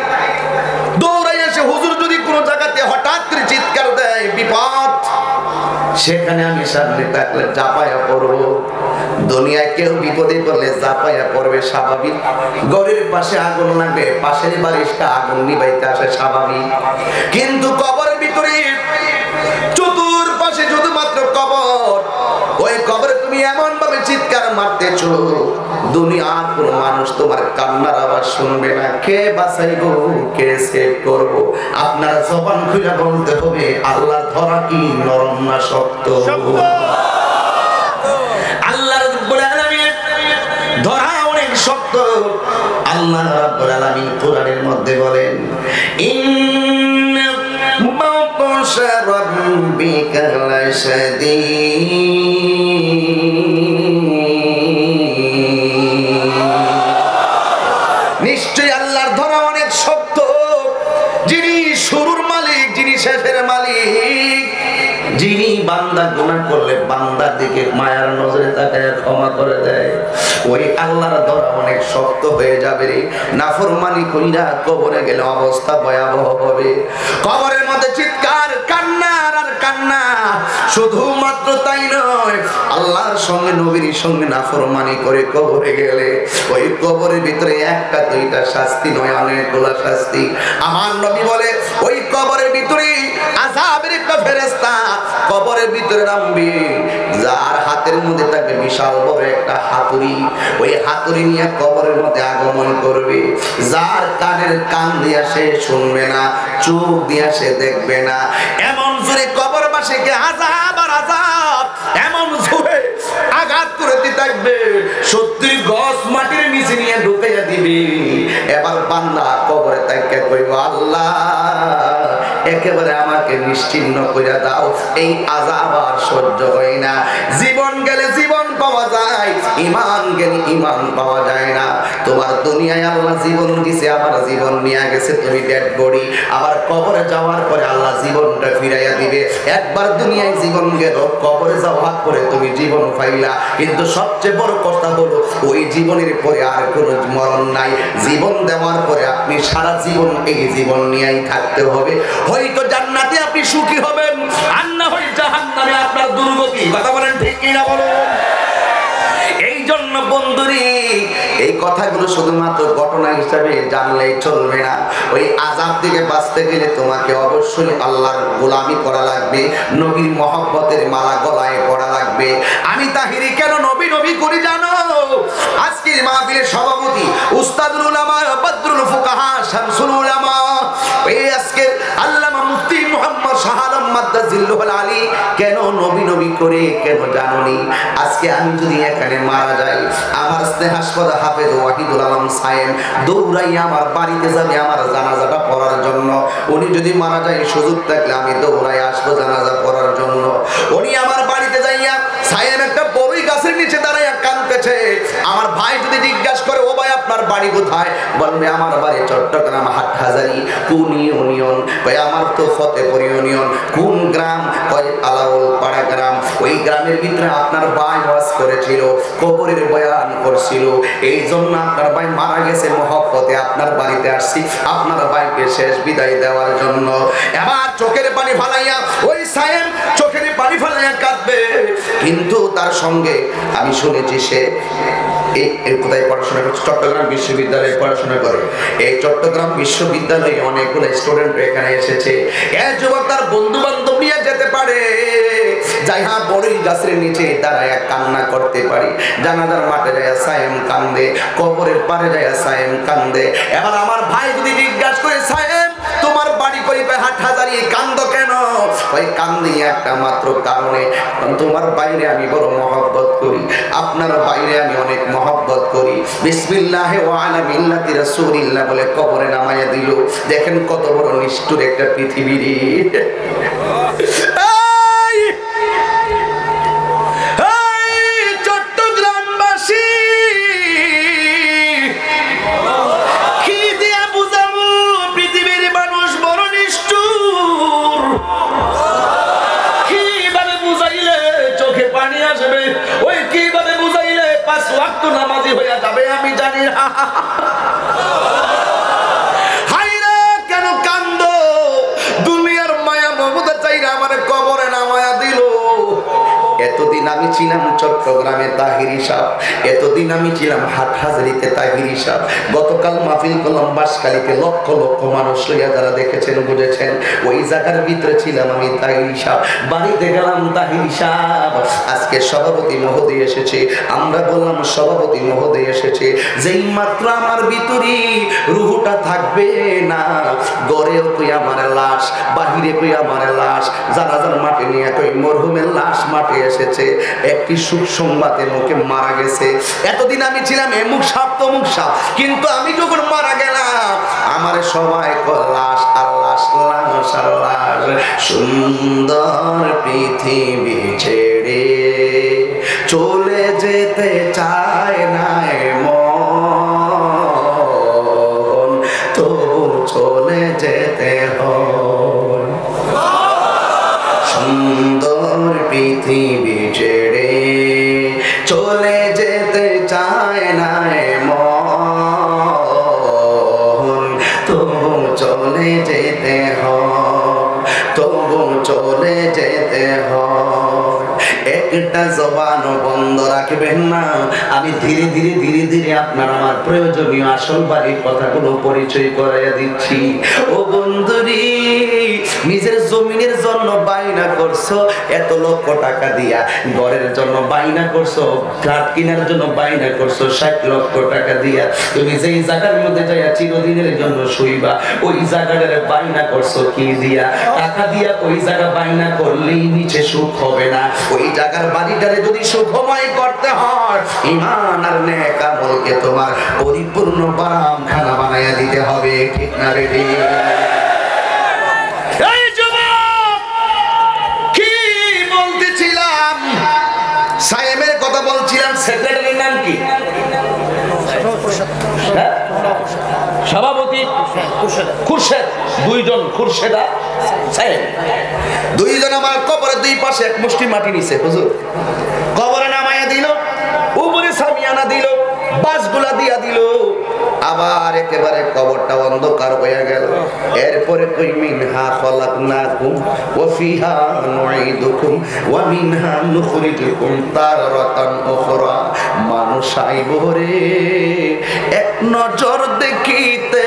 দৌড়াইয়া এসে হুজুর যদি কোনো জায়গাতে হঠাৎ করে চিৎকার দেয় বিপদ, সেখানে আমি সামনে থাকলে জাপায়া পড়বো। দুনিয়ায় কেউ বিপদে পড়লে জাপায়া পড়বে স্বাভাবিক, ঘরের পাশে আগুন লাগবে পাশের বাড়িটা আগুন নিবাইতে আসে স্বাভাবিক। কিন্তু কবরের ভিতরে চতুর্পাশে শুধুমাত্র কবর, ওই কবরে তুমি এমন ভাবে চিৎকার মারতেছো দুনিয়ার কোন মানুষ তোমার কান্নার আওয়াজ শুনবে না। কে বাঁচাইবো, কে সেভ করবো? আপনারা জবান খুলে বলতে হবে আল্লাহ ধরা কি নরম না শক্ত? আল্লাহ রাব্বুল আলামিন ধরা অনেক শক্ত। আল্লাহ রাব্বুল আলামিন কোরআনের মধ্যে বলেন ইন্না বাতাশা রাব্বিকা লাশাদীদ। নিশ্চয়ই আল্লাহর ধরা অনেক শক্ত। যিনি শুরুর মালিক, যিনি শেষের মালিক, যিনি বান্দা গুনাহ করলে বান্দার দিকে মায়ার নজরে তাকায় ক্ষমা করে দেয়, ওই আল্লাহর ধরা অনেক শক্ত হয়ে যাবে রে। নাফরমানি কইরা কবরে গেলে অবস্থা ভয়াবহ হবে। কবরের মধ্যে চিৎকার, কান্না আর কান্না। শুধুমাত্র তাই নয়, আল্লাহর সঙ্গে নবীর সঙ্গে নাফরমানি করে কবরে গেলে ওই কবরের ভিতরে একটা দুইটা শাস্তি নয়, অনেকগুলো শাস্তি। আমার নবী বলে ওই কবরের ভিতরে আযাবের একটা ফেরেশতা কবরের ভিতরে নামবে, যার হাতের মধ্যে থাকবে বিশাল বড় একটা হাতুড়ি। ওই হাতুড়ি নিয়ে কবরের মধ্যে আগমন করবে। যার কানের কান দিয়া সে শুনবে না, চোখ দিয়া সে দেখবে না, এমন জোরে কবরবাসীকে আযাব আর আযাব এমন জোরে আঘাত করতে থাকবে, 70 গজ মাটির নিচে নিয়ে ঢুকাইয়া দিবে। এবার বান্দা কবরে তাকিয়ে কইব আল্লাহ একেবারে আমাকে নিশ্চিহ্ন করে দাও, এই আযাব আর সহ্য হয় না। জীবন গেলে জীবন পাওয়া যায়, ঈমান গেলে ঈমান পাওয়া যায় না। তোমার দুনিয়ায় আল্লাহ জীবন দিয়েছে, আবার জীবন নিয়ে গেছে, তুমি ডেড বডি। আবার কবরে যাওয়ার পরে আল্লাহ জীবনটা ফিরাইয়া দিবে। একবার দুনিয়ায় জীবন গেল, কবরে যাওয়ার পরে তুমি জীবন পাইলা। কিন্তু সবচেয়ে বড় কথা হলো ওই জীবনের পরে আর কোনো মরণ নাই। জীবন দেওয়ার পরে আপনি সারা জীবন এই জীবন নিয়েই থাকতে হবে। হয়তো জান্নাতে আপনি সুখী হবেন, আর না হয় জাহান্নামে আপনার দুর্গতি। কথা বলেন ঠিক কিনা বলুন? এই জন্য বন্ধুরে এই কথাগুলো শুধুমাত্র ঘটনা হিসাবে জানলেই চলবে না। ওই আযাব থেকে বাঁচতে গেলে তোমাকে অবশ্যই আল্লাহর গোলামি করা লাগবে, নবীর মহব্বতের মালা গলায় পড়া লাগবে। আমি তাহিরি কেন নবী নবী করি জানো? আজকের মাহফিলের সভাপতি উস্তাদুল উলামা বদরুল ফুকাহা শামসুল উলামা, এই আজকের আল্লামা মুফতি মুহাম্মদ শাহ আলম মাদ্দাজিল্লুহুল আলী কেন নবী নবী করে কেন জানোনি? আজকে আমি যদি এখানে মারা যাই, আমার স্নেহাস্পদ হাফেজ ওয়াহিদুল আলম সায়েম দৌড়াইয়া আমার বাড়িতে যাবে আমার জানাজাটা পড়ার জন্য। উনি যদি মারা যায়, সুযোগ থাকলে আমি দৌড়াই আসবো জানাজা পড়ার জন্য। উনি আমার বাড়িতে যাইয়া সায়েম একটা বড়ই গাছের নিচে দাঁড়াইয়া কাঁদতেছে। আমার ভাই যদি জিজ্ঞাসা করে ও ভাই আপনার বাড়ি কোথায়, বলবে আমার বাড়ি চট্টগ্রাম হাটহাজারী। কোন ইউনিয়ন? ভাই আমার তো ফতেপুর ইউনিয়ন। কোন গ্রাম? কয় আলাউল পাড়া গ্রাম। ওই গ্রামের ভিতরে আপনার ভাই ওয়াজ করেছিল, কবরের বয়ান করছিল, এই জন্য আপনার ভাই মারা গেছে, মহব্বতে আপনার বাড়িতে আসছি আপনার ভাইকে শেষ বিদায় দেওয়ার জন্য। এবার চোখের পানি ফালাইয়া ওই সায়েম চোখের পানি ফালাইয়া কাঁদবে। কিন্তু তার সঙ্গে আমি শুনেছি সে কোথায় পড়াশোনা করছে? চট্টগ্রাম বিশ্ববিদ্যালয়ে পড়াশোনা করে। এই চট্টগ্রাম বিশ্ববিদ্যালয়ে অনেকগুলো স্টুডেন্ট এখানে এসেছে। এই যুবক তার বন্ধু বান্ধব নিয়ে যেতে পারে, যাই হ্যাঁ বড়ই গাছের নিচে দাঁড়ায় কান্না করতে পারি। জানাজার মাঠে যায় সায়েম কান্দে, কবরের পারে যায় সায়েম কান্দে। এবার আমার ভাই যদি জিজ্ঞাসা করে সায়েম তোমার বাড়ি কই? হাটহাজারী। কান্দ কেন? ওই কান্দি একটা মাত্র কারণে, তোমার বাইরে আমি বড় মহব্বত করি, আপনার বাইরে আমি অনেক মহব্বত করি। বিসমিল্লাহ ওয়া আলা মিল্লাতি রাসূলিল্লাহ বলে কবরে নামাইয়া দিল। দেখেন কত বড় নিষ্ঠুর একটা পৃথিবী। চট্টগ্রামবাসী কি দিয়া বুঝাবো পৃথিবীর মানুষ যাবে আমি জানি না। হায়রে কেন কান্দো? দুনিয়ার মায়া মমতা চাইরা আমার কবরে নামায়া দিল। এতদিন আমি ছিলাম চট্টগ্রামে তাহিরি সাহেব, এতদিন আমি ছিলাম হাটহাজারীতে তাহিরি সাহেব, গতকাল মাহফিল করলাম বাঁশখালীতে, লক্ষ লক্ষ মানুষ লইয়া যারা দেখেছেন বুঝেছেন ওই জায়গার ভিতরে ছিলাম আমি তাহিরি সাহেব। বাড়িতে গেলাম তাহিরি সাহেব, আজকে সভাপতি মহোদয় এসেছে। আমরা বললাম সভাপতি মহোদয় এসেছে, যেই মাত্র আমার ভিতরে রুহুটা থাকবে না, গড়েও কই আমার লাশ, বাহিরে কই আমার লাশ, জানাজার মাঠে নিয়ে কই মরহুমের লাশ মাঠে এসেছে। একটি সুখ সংবাদে মুখে মারা গেছে। এতদিন আমি ছিলাম এমুক সাপ তমুক সাপ, কিন্তু আমি যখন মারা গেলাম আমার সবাই লাশ আর লাশ, লাশ আর লাশ। সুন্দর পৃথিবী ছেড়ে চলে যেতে চায় না মন, তবু চলে যেতে হয়। সুন্দর পৃথিবী ছেড়ে চলে যেতে চায় না মন, তবু চলে যেতে হয়, তবু চলে যেতে হয়। একটা জবান বন্ধ রাখবেন না। আমি ধীরে ধীরে ধীরে ধীরে আপনার আমার প্রয়োজনীয় আসল বাড়ির কথাগুলো পরিচয় করাইয়া দিচ্ছি। ও বন্ধুরি, নিজের জমিনের জন্য বাইনা করছো এত লক্ষ টাকা দিয়া, ঘরের জন্য বাইনা করছো, ফ্ল্যাট কেনার জন্য বাইনা করছো 60 লক্ষ টাকা দিয়া। তুমি যেই জায়গার মধ্যে যাইয়া চিরদিনের জন্য শুইবা ওই জায়গাটার বাইনা করছো কি দিয়া? টাকা দিয়া ওই জায়গা বাইনা করলেই নিচে সুখ হবে না। ওই জায়গার বাড়িটারে যদি সুখময় করতে হয়, ঈমান আর নেক আমলকে তোমার পরিপূর্ণ বারাম খানা বানাইয়া দিতে হবে, ঠিক না রে? এই যুবক কি বলতেছিলাম? সায়েমের কথা বলছিলাম। সেক্রেটারির নাম কি? সভাপতি খুরশেদ। দুইজন খুরশেদা সাহেব, দুইজন আমার কবরের দুই পাশে এক মুষ্টি মাটি নিছে। হুজুর কবরে নামাইয়া দিল, উপরে সামিয়ানা দিল, বাসগুলা দিয়া দিল, আবার একেবারে কবরটা অন্ধকার হয়ে গেল। এরপরে কই মিনহা খলাকনাকুম ওয়া ফিহা নুঈদুকুম ওয়া মিনহা নুখরিজুকুম তারাতান উখরা। মানুষ আইব রে এক নজর দেখিতে,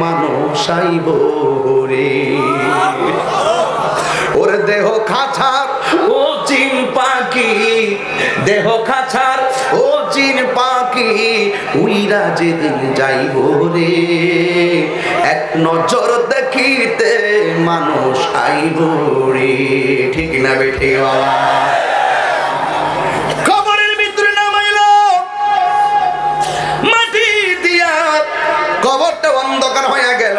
মানুষ আইব রে। ওরে দেহ খাঁচার ও চিন পাখি, দেহ খাঁচার ও চিন পাখি, উইরা যেদিন যাইব রে এক নজর দেখিতে মানুষ আইব রে, ঠিক না বেঠে? কবরের ভিতরে নামাইল মাটি দিয়া, কবরটা অন্ধকার হয়ে গেল।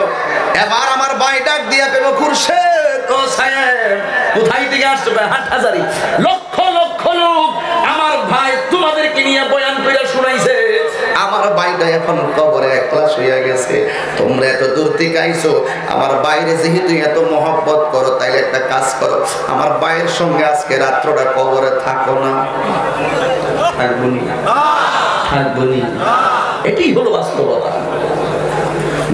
এবার আমার ভাই ডাক দিয়া কেন, খুরশেদ ও সাহেব কোথায় থেকে আসছো? হাটহাজারী। লক্ষ লক্ষ লোক আমার ভাই তোমাদেরকে নিয়ে বয়ান করে শুনাইছে। আমার ভাইটা এখন কবরে একলা শুয়ে গেছে। তোমরা এত দূর থেকে আইছো, আমার বাইরে যেহেতু এত মহব্বত করো, তাইলে একটা কাজ করো, আমার ভাইয়ের সঙ্গে আজকে রাত্রটা কবরে থাকো না? থাকবনি? থাকবনি? এটাই হলো বাস্তবতা।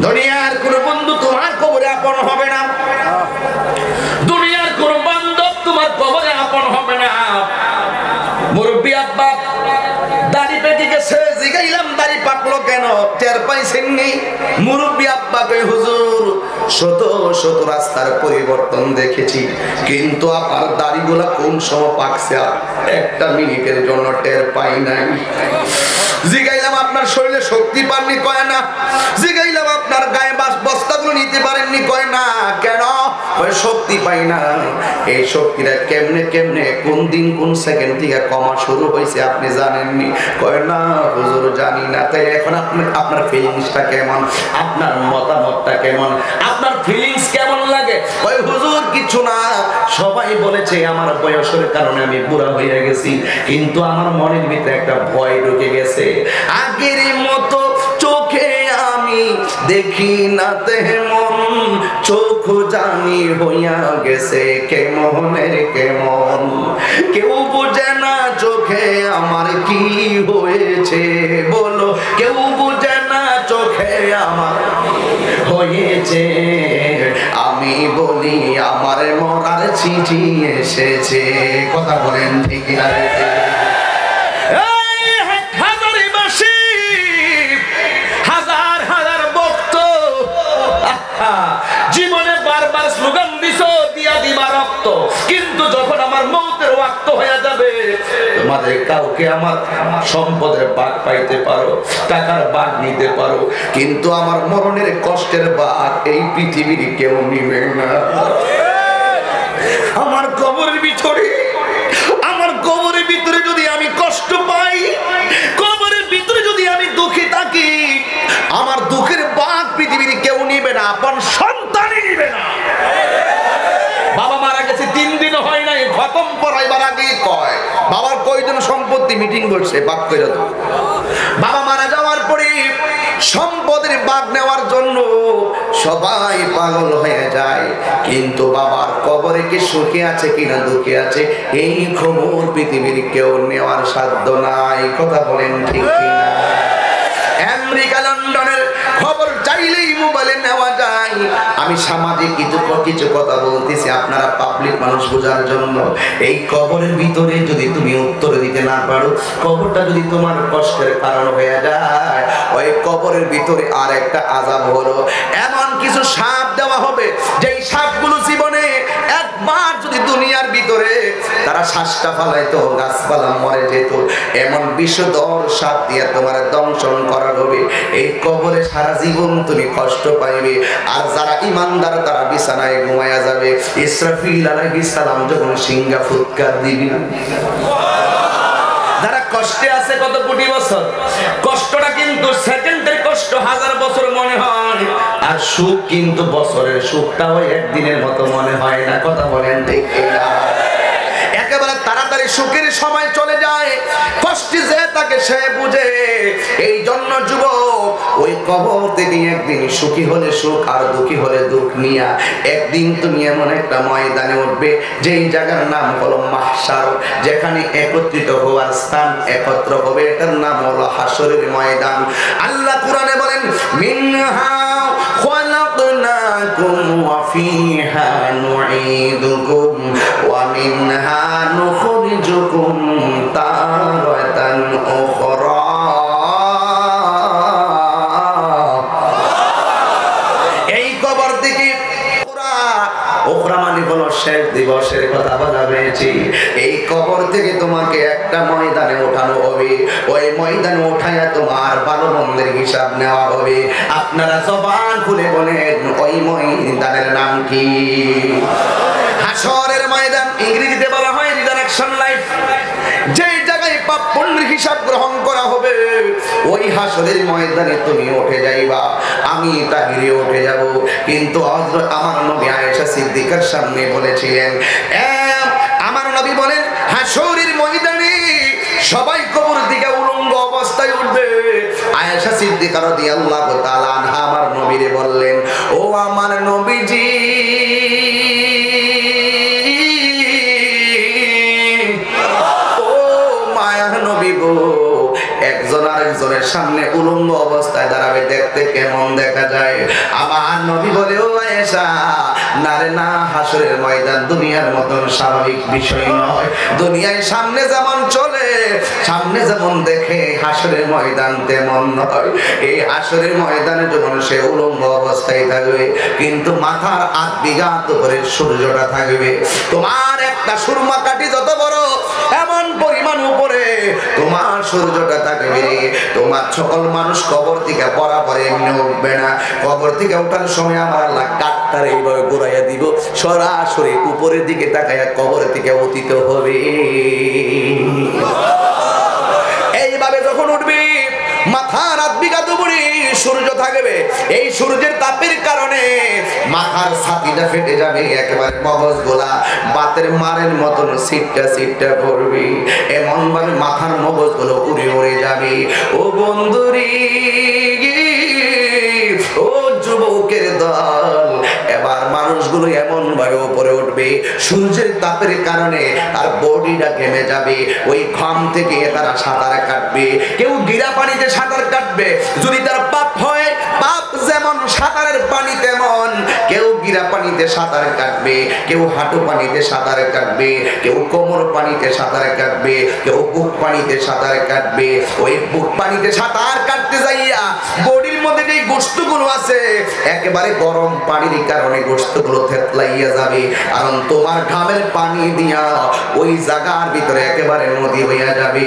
দুনিয়ার কোন বন্ধু তোমার কবরে আপন হবে না, দুনিয়ার কোন বান্ধব তোমার কবরে আপন হবে না। মুরব্বী আব্বা দাড়ি পেকে গেছে, জিগাইলাম দাড়ি পাকলো কেন? টের পাইছেননি? মুরব্বী আব্বা কই, হুজুর শত শত রাস্তার পরিবর্তন দেখেছি, কিন্তু আপনার দাড়িগুলা কোন সময় পাকছে একটা মিনিটের জন্য টের পাই নাই। জিগাইলাম আপনার শরীরে শক্তি পাননি? কয় না। জিগাইলাম আপনার গায়ে বস্তাগুলো নিতে পারেননি? কয় না। কেন? কয় শক্তি পাই না। এই শক্তিটা কেমনে কেমনে কোন দিন কোন সেকেন্ড থেকে কমা শুরু হয়েছে আপনি জানেননি? কয় না হুজুর জানি না। তাই এখন আপনার ফিলিংসটা কেমন? আপনার মতামতটা কেমন? আপনার ফিলিংস কেমন লাগে? কয় হুজুর কিছু না, সবাই বলেছে আমার বয়সের কারণে আমি বুড়া হয়ে গেছি, কিন্তু আমার মনের ভিতরে একটা ভয় ঢুকে গেছে। আগের মতো চোখে আমি দেখি না তেমন, চোখ জানি হইয়া গেছে কেমনের কেমন। কেউ বোঝে না চোখে আমার কি কি হয়েছে বলো, কেউ বুঝে না চোখে আমার হয়েছে, আমি বলি আমার মরার চিঠি এসেছে। কথা বলেন ঠিক না? হাজার হাজার ভক্ত জীবনে বারবার স্লোগান দিছো দিয়া দিবা রক্ত, কিন্তু যখন আমার মৌতের ওয়াক্ত হয়ে যাবে তোমাদের কাউকে আমার সম্পদের ভাগ পাইতে পারো, টাকার ভাগ নিতে পারো, কিন্তু আমার মরণের কষ্টের ভাগ এই পৃথিবীর কেউ নিবে না। আমার কবরের ভিতরে যদি আমি কষ্ট পাই, কবরের ভিতরে যদি আমি দুঃখী থাকি, আমার দুঃখের ভাগ পৃথিবীর কেউ নিবে না, আপন সন্তানই নিবে না। বাবা মারা গেছে 3 দিন হয় নাই, খতম পড়াইবার আগে কয় বাবার কয়জন সম্পত্তি মিটিং করছে ভাগ করে দাও। বাবা মারা যাওয়ার পরে সম্পদের ভাগ নেওয়ার জন্য সবাই পাগল হয়ে যায়, কিন্তু বাবার কবরে কি সুখে আছে কিনা দুঃখে আছে এই খবর পৃথিবীর কেউ নেওয়ার সাধ্য নাই। কথা বলেন ঠিক কিনা? আমেরিকা লন্ডনের খবর চাইলেই মোবাইলে নেওয়া যায়। আমি সামাজিক কিছু কথা বলতেছি আপনারা পাবলিক মানুষ বোঝার জন্য। এই কবরের ভিতরে যদি তুমি উত্তর দিতে না পারো, কবরটা যদি তোমার কষ্টের কারণ হয়ে যায়, ওই কবরের ভিতরে আর একটা আযাব হলো এমন কিছু সাপ দেওয়া হবে, যেই সাপগুলো জীবনে একবার যদি দুনিয়ার ভিতরে তারা শ্বাসটা ফালাইতো, গাছপালা মরে যেত, এমন বিষধর সাপ দিয়ে তোমার দংশন করা হবে। এই কবরে সারা জীবন তুমি কষ্ট পাইবে। আর যারা ইমানদার তারা বিছানায় ঘুমায়া যাবে, ইসরাফিল আলাইহিস সালাম যখন সিংহা ফুৎকার দিবে, যারা কষ্টে আছে কত কোটি বছর, কষ্টটা কিন্তু সেকেন্ডের কষ্ট 1000 বছর মনে হয়, আর সুখ কিন্তু বছরের সুখটাও একদিনের মতো মনে হয় না। কথা বলেন ঠিক কিনা? একেবারে তাড়াতাড়ি সুখের সময় চলে যায়, কষ্টে যে তাকে সে বুঝে। এই জন্য যুবক, ওই কবর থেকে একদিন সুখী হলে সুখ আর দুঃখী হলে দুঃখ নিয়া একদিন তুমি এমন একটা ময়দানে উঠবে যেই জায়গার নাম হলো মাহশার, যেখানে একত্রিত হওয়ার স্থান, একত্র হবে, এটার নাম হলো হাসরের ময়দান। আল্লাহ কোরআনে বলেন, মিনহা খালাকনাকুম ওয়া ফিহা নুঈদুকুম ওয়া মিনহা নুখরিজুকুম তারাতান উখরা। এই কবর থেকে ওখরা মানে হলো শেষ দিবসের কথা বলা হয়েছে। এই কবর থেকে তোমাকে একটা ময়দানে ওঠানো হবে, ওই ময়দানে উঠাইয়া তোমার ভালো মন্দের হিসাব নেওয়া হবে। আপনারা জবান খুলে বলেন ওই ময়দানের নাম কি? হাসরের ময়দান, ইংরেজিতে বলা হয় রিজারেকশন লাইফ। যেই জায়গায় পাপ পুণ্যের হিসাব গ্রহণ করা হবে, ওই হাসরের ময়দানে তুমি উঠে যাইবা, আমি তাহিরে উঠে যাব। কিন্তু আমার নবী আয়েশা সিদ্দিকার সামনে বলেছিলেন, আমার নবী বলেন হাসরের ময়দানে সবাই কবর দিকে উলঙ্গ অবস্থায় উঠবে। আয়েশা সিদ্দিকা রাদিয়াল্লাহু তাআলা আনহা আমার নবীরে বললেন, ও আমার নবীজি, একজন আরেকজনের সামনে উলঙ্গ অবস্থায় দাঁড়াবে, দেখতে কেমন দেখা যায়? আমার নবী বলে, ও আয়েশা, না রে না, হাসরের ময়দান দুনিয়ার মতন স্বাভাবিক বিষয় নয়। দুনিয়ায় সামনে যেমন চলে, সামনে যেমন দেখে, হাসরের ময়দান তেমন নয়। এই হাসরের ময়দানে যখন সে উলঙ্গ অবস্থায় থাকবে, কিন্তু মাথার 8 বিঘা উপরে সূর্যটা থাকবে। তোমার একটা সুরমা কাঠি যত বড়, এমন পরিমাণ উপরে তোমার সূর্যটা থাকবে। তোমার সকল মানুষ কবর থেকে বরাবর এমনি উঠবে না। কবর থেকে ওঠার সময় আমার আল্লাহ কাঠটার এইভাবে ঘুরাইয়া দিব, সরাসরি উপরের দিকে তাকাইয়া কবর থেকে অতীত হবে। এইভাবে যখন উঠবে, মাথার 8 বিঘা উপরে সূর্য থাকবে। এই সূর্যের তাপের কারণে মাথার ছাতিটা ফেটে যাবে, একেবারে মগজ গোলা বাতের মারের মতন সিটটা পড়বে, এমন ভাবে মাথার মগজ গুলো উড়ে উড়ে যাবে। ও বন্ধুরি, ও যুবকের দল, এবার মানুষ মানুষগুলো এমন ভাবে উপরে উঠবে, সূর্যের তাপের কারণে তার বডিটা ঘেমে যাবে, ওই ঘাম থেকে তারা সাঁতার কাটবে। কেউ গিরা পানিতে সাঁতার কাটবে, যদি তার পাপ হয়, পাপ যেমন সাঁতারের পানি তেমন, কেউ গিরা পানিতে সাঁতার কাটবে, কেউ হাঁটু পানিতে সাঁতার কাটবে, কেউ কোমর পানিতে সাঁতার কাটবে, কেউ বুক পানিতে সাঁতার কাটবে। ওই বুক পানিতে সাঁতার কাটতে যাইয়া বডির মধ্যে যে গোশতগুলো আছে একেবারে গরম পানির কারণে গোশতগুলো থেতলাইয়া যাবে, কারণ তোমার ঘামের পানি দিয়া ওই জায়গার ভিতরে একেবারে নদী হইয়া যাবে।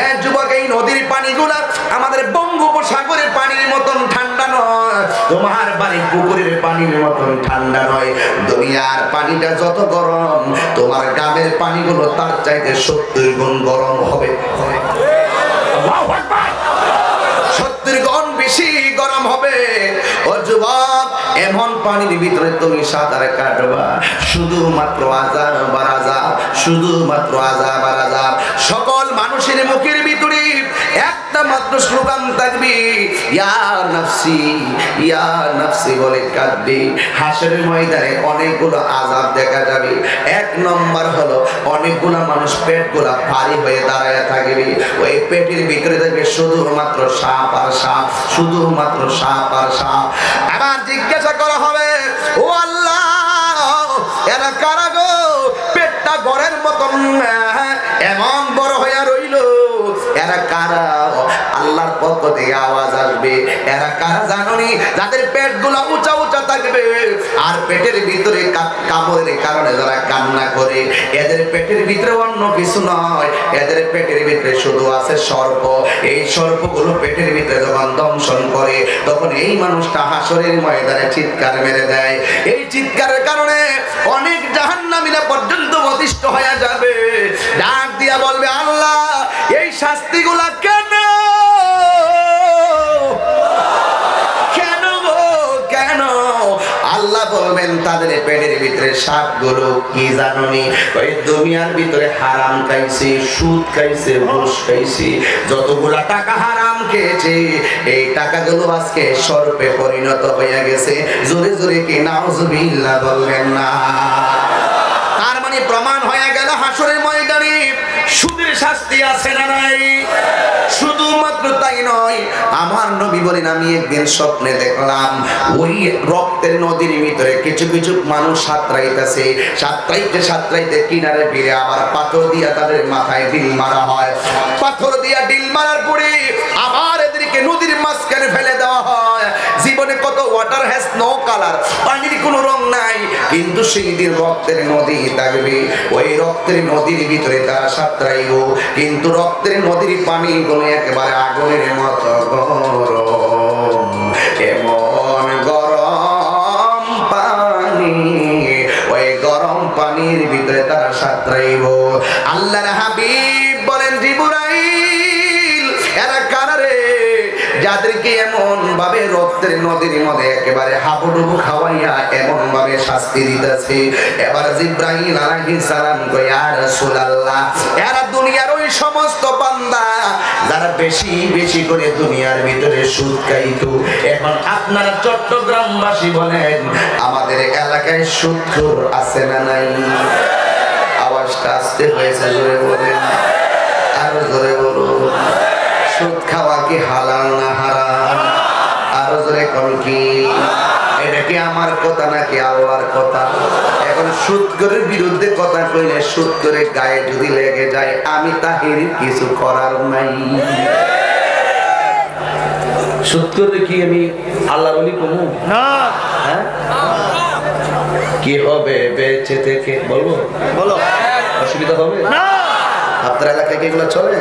এ যুবক, এই নদীর পানিগুলা আমাদের বঙ্গোপসাগরের পানির মতন ঠান্ডা নয়, তোমার বাড়ির পুকুরের পানির মতন ঠান্ডা নয়। দুনিয়ার পানিটা যত গরম, তোমার ঘামের পানিগুলো তার চাইতে 70 গুণ গরম হবে। আল্লাহু আকবার। 70 গুণ বেশি গরম হবে। ও যুবক, এমন পানির ভিতরে তুমি সাঁতার কাটবা, শুধুমাত্র আযাব আর আযাব, শুধুমাত্র আযাব আর আযাব। সকল মানুষের মুখের ভিতরে একটা মাত্র স্লোগান থাকবে, ইয়া নাফসি, ইয়া নাফসি বলে কাঁদবে। হাসরের ময়দানে অনেকগুলো আযাব দেখা যাবে। এক নম্বর হলো অনেকগুলো মানুষ পেটগুলা ভারী হয়ে দাঁড়ায় থাকবে, ওই পেটের ভিতরে থাকবে শুধুমাত্র সাপ আর সাপ, শুধুমাত্র সাপ আর সাপ। আবার জিজ্ঞাসা করা হবে, ও আল্লাহ, এরা কারা গো? পেটটা ঘরের মতন এমন বড় হইয়া রইল, এরা কারা? আল্লাহর পক্ষ থেকে আওয়াজ আসবে, এরা কারা জানোনি? যাদের পেটগুলা উঁচা উঁচা থাকবে আর পেটের ভিতরে কামড়ের কারণে যারা কান্না করে, এদের পেটের ভিতরে অন্য কিছু নয়, এদের পেটের ভিতরে শুধু আছে সর্প। এই সর্পগুলো পেটের ভিতরে যখন দংশন করে, তখন এই মানুষটা হাসরের ময়দানে চিৎকার মেরে দেয়। এই চিৎকারের কারণে অনেক জাহান্নামীরা পর্যন্ত অতিষ্ঠ হয়ে যাবে, ডাক দিয়া বলবে, আল্লাহ, এই শাস্তিগুলা কেন? কেন গো, কেন? আল্লাহ বলবেন, তাদের পেটের ভিতরে সাপগুলো কি জানোনি? ওই দুনিয়ার ভিতরে হারাম খাইছে, সুদ খাইছে, ঘুষ খাইছে, যতগুলা টাকা হারাম খেয়েছে, এই টাকাগুলো আজকে সর্পে পরিণত হয়ে গেছে। জোরে জোরে কি নাউজুবিল্লাহ বলবেন না? তার মানে প্রমাণ হয়ে গেল হাসরের ময়দানে সুদের শাস্তি আছে না নাই? শুধুমাত্র তাই নয়, আমার নবী বলেন, আমি একদিন স্বপ্নে দেখলাম ওই রক্তের নদীর ভিতরে কিছু কিছু মানুষ সাঁতরাইতেছে, সাঁতরাইতে সাঁতরাইতে কিনারে ভিড়ে আবার পাথর দিয়া তাদের মাথায় ডিল মারা হয়। পাথর দিয়া ডিল মারার পরে আবার এদেরকে নদীর মাঝখানে ফেলে দেওয়া হয়। জীবনে কত ওয়াটার হ্যাজ নো কালার, পানির কোনো রং নাই, কিন্তু সেই দিন রক্তের নদী থাকবে। ওই রক্তের নদীর ভিতরে তারা সাঁতরাইব, কিন্তু রক্তের নদীর পানি গুলো একেবারে আগুনের মতো গরম, এমন গরম পানি, ওই গরম পানির ভিতরে তারা সাঁতরাইব। আল্লাহর হাবিব বলেন, জিবরাইল, এরা কারা রে যাদেরকে এমন ভাবে রক্তের নদীর মধ্যে একেবারে হাবুডুবু খাওয়াইয়া এমন ভাবে শাস্তি দিতেছে? এবার জিবরাইল আলাইহিস সালাম কয়, ইয়া রাসূলুল্লাহ, এরা দুনিয়ার ওই সমস্ত বান্দা যারা বেশি বেশি করে দুনিয়ার ভিতরে সুদ খাইতো। এখন আপনারা চট্টগ্রামবাসী বলেন, আমাদের এলাকায় সুদখোর আছে না নাই? আওয়াজটা আসতে হয়েছে, জোরে বলেন, আরো জোরে বলুন। সুদ খাওয়া কি হালাল না হারাম? আরো জোরে কোন কি? এটা কি আমার কথা নাকি আল্লাহর কথা? এখন সুদখোরের বিরুদ্ধে কথা কইলে সুদখোরের গায়ে যদি লেগে যায়, আমি তাহির কিছু করার নাই। সুদখোর কি আমি আল্লাহ বলি কমু না? হ্যাঁ, কি হবে বেঁচে থেকে? বলবো, বলো, অসুবিধা হবে না? আপনার এলাকায় কি এগুলো চলে?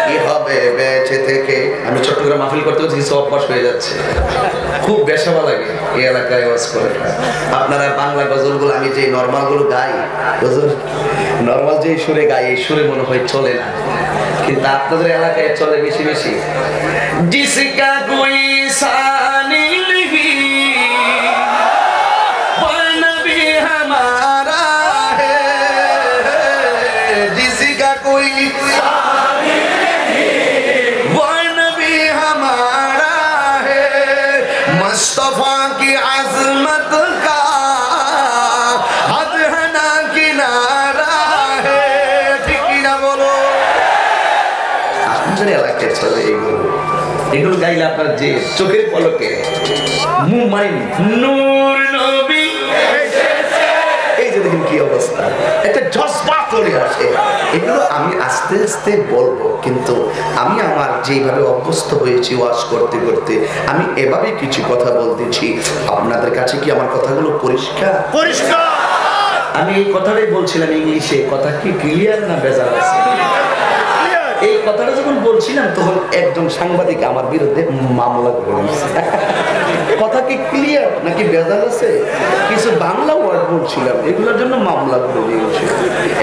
কি হবে বেঁচে থেকে? আমি চট্টগ্রাম মাহফিল করতে হচ্ছে, কিছু অভ্যাস হয়ে যাচ্ছে, খুব বেশাবা লাগে এই এলাকায় ওয়াজ করে। আপনারা বাংলা গজলগুলো আমি যে নর্মালগুলো গাই, গজল নর্মাল যে সুরে গাই, এই সুরে মনে হয় চলে না, কিন্তু আপনাদের এলাকায় চলে বেশি বেশি। জিসকা কোই সানি নেহি वो नबी हमारा है, जिसका कोई सानी नहीं वो नबी हमारा है, मुस्तफा की अजमत का আমাদের এলাকায় চলে এগুলো। এগুলো গাইলে আপনার যে চোখের পলকে নূর নবী, এই যে দেখেন কি অবস্থা, একটা জজবা চলে আসে। এগুলো আমি আস্তে আস্তে বলবো, কিন্তু আমি আমার যেভাবে অভ্যস্ত হয়েছি ওয়াজ করতে করতে আমি এভাবে কিছু কথা বলতেছি। আপনাদের কাছে কি আমার কথাগুলো পরিষ্কার? পরিষ্কার। আমি এই কথাটাই বলছিলাম ইংলিশে, কথা কি ক্লিয়ার না ভেজাল আছে? এই কথাটা যখন বলছিলাম তখন একজন সাংবাদিক আমার বিরুদ্ধে মামলা করে দিয়েছে। কথা কি ক্লিয়ার নাকি ভেজাল আছে? কিছু বাংলা ওয়ার্ড বলছিলাম, এগুলোর জন্য মামলা করে দিয়েছে।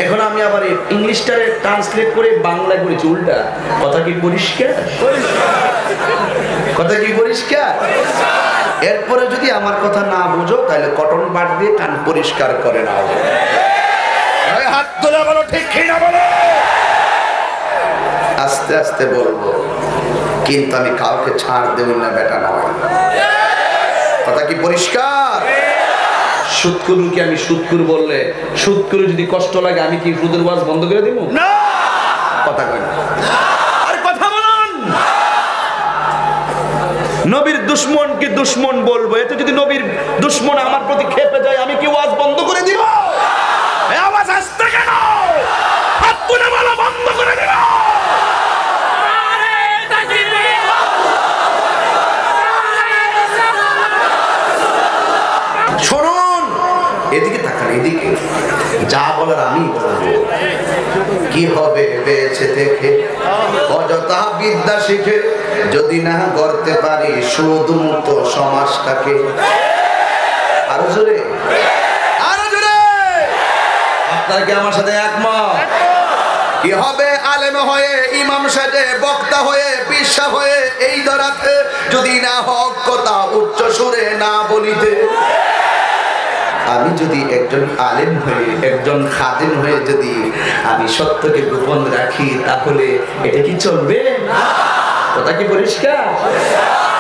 এখন আমি আবার ইংলিশটারে ট্রান্সলেট করে বাংলা করেছি উল্টা। কথা কি পরিষ্কার? কথা কি পরিষ্কার? এরপরে যদি আমার কথা না বুঝো তাহলে কটন বাট দিয়ে কান পরিষ্কার করে নাও। হাত তোলা বলো, ঠিক কিনা বলো। আস্তে আস্তে বলবো, কিন্তু আমি কাউকে ছাড় দেব না, বেটা নয়। কথা কি পরিষ্কার? সুদকুরুকে আমি সুদকুর বললে সুদকুরু যদি কষ্ট লাগে আমি কি সুদের ওয়াজ বন্ধ করে দিব? না। কথা কই না। আর কথা বলুন। নবীর দুশমনকে দুশমন বলবো, এতে যদি নবীর দুশমন আমার প্রতি খেপে যায় আমি কি ওয়াজ বন্ধ করে দিব? এই আওয়াজ আসছে কেন? হাত তুলে বলো, বন্ধ করে দিও। শুনুন, এদিকে তাকান, এদিকে যা বলার আমি বলবো। কি হবে বেঁচে থেকে অযথা বিদ্যা শিখে যদি না গড়তে পারি সুদ মুক্ত সমাজটাকে? আরো জোরে, আরো জোরে। আপনারা কি আমার সাথে একমত? কি হবে আলেম হয়ে, ইমাম সাজে, বক্তা হয়ে, বিশ্বাস হয়ে এই দরাতে যদি না হক কথা উচ্চ সুরে না বলিতে? আমি যদি একজন আলেম হয়ে, একজন খাদেম হয়ে যদি আমি সত্যকে গোপন রাখি তাহলে এটা কি চলবে? কথা কি পরিষ্কার?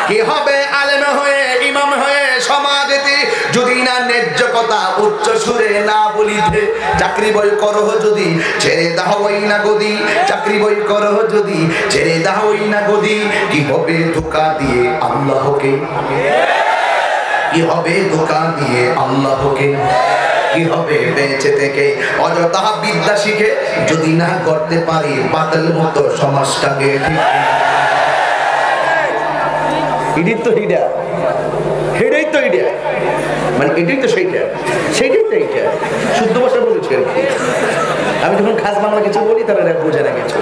কি হবে আলেম হয়ে, ইমাম হয়ে সমাজেতে যদি না ন্যায্য কথা উচ্চ সুরে না বলিতে? চাকরি বই করো যদি ছেড়ে দাও ওই না গদি, চাকরি বই করো যদি ছেড়ে দাও ওই না গদি। কি হবে ধোঁকা দিয়ে আল্লাহকে? কি হবে ধোঁকা দিয়ে আল্লাহকে? কি হবে বেঁচে থেকে অযথা বিদ্যা শিখে যদি না করতে পারি বাতিল মতো সমাজটাকে? এটাই তো এটা, এটাই তো এটা, মানে এটাই তো সেইটা, সেইটাই তো এইটা। শুদ্ধ ভাষা বলেছি আর কি। আমি যখন খাস বাংলা কিছু বলি তারা বোঝে না কিছু।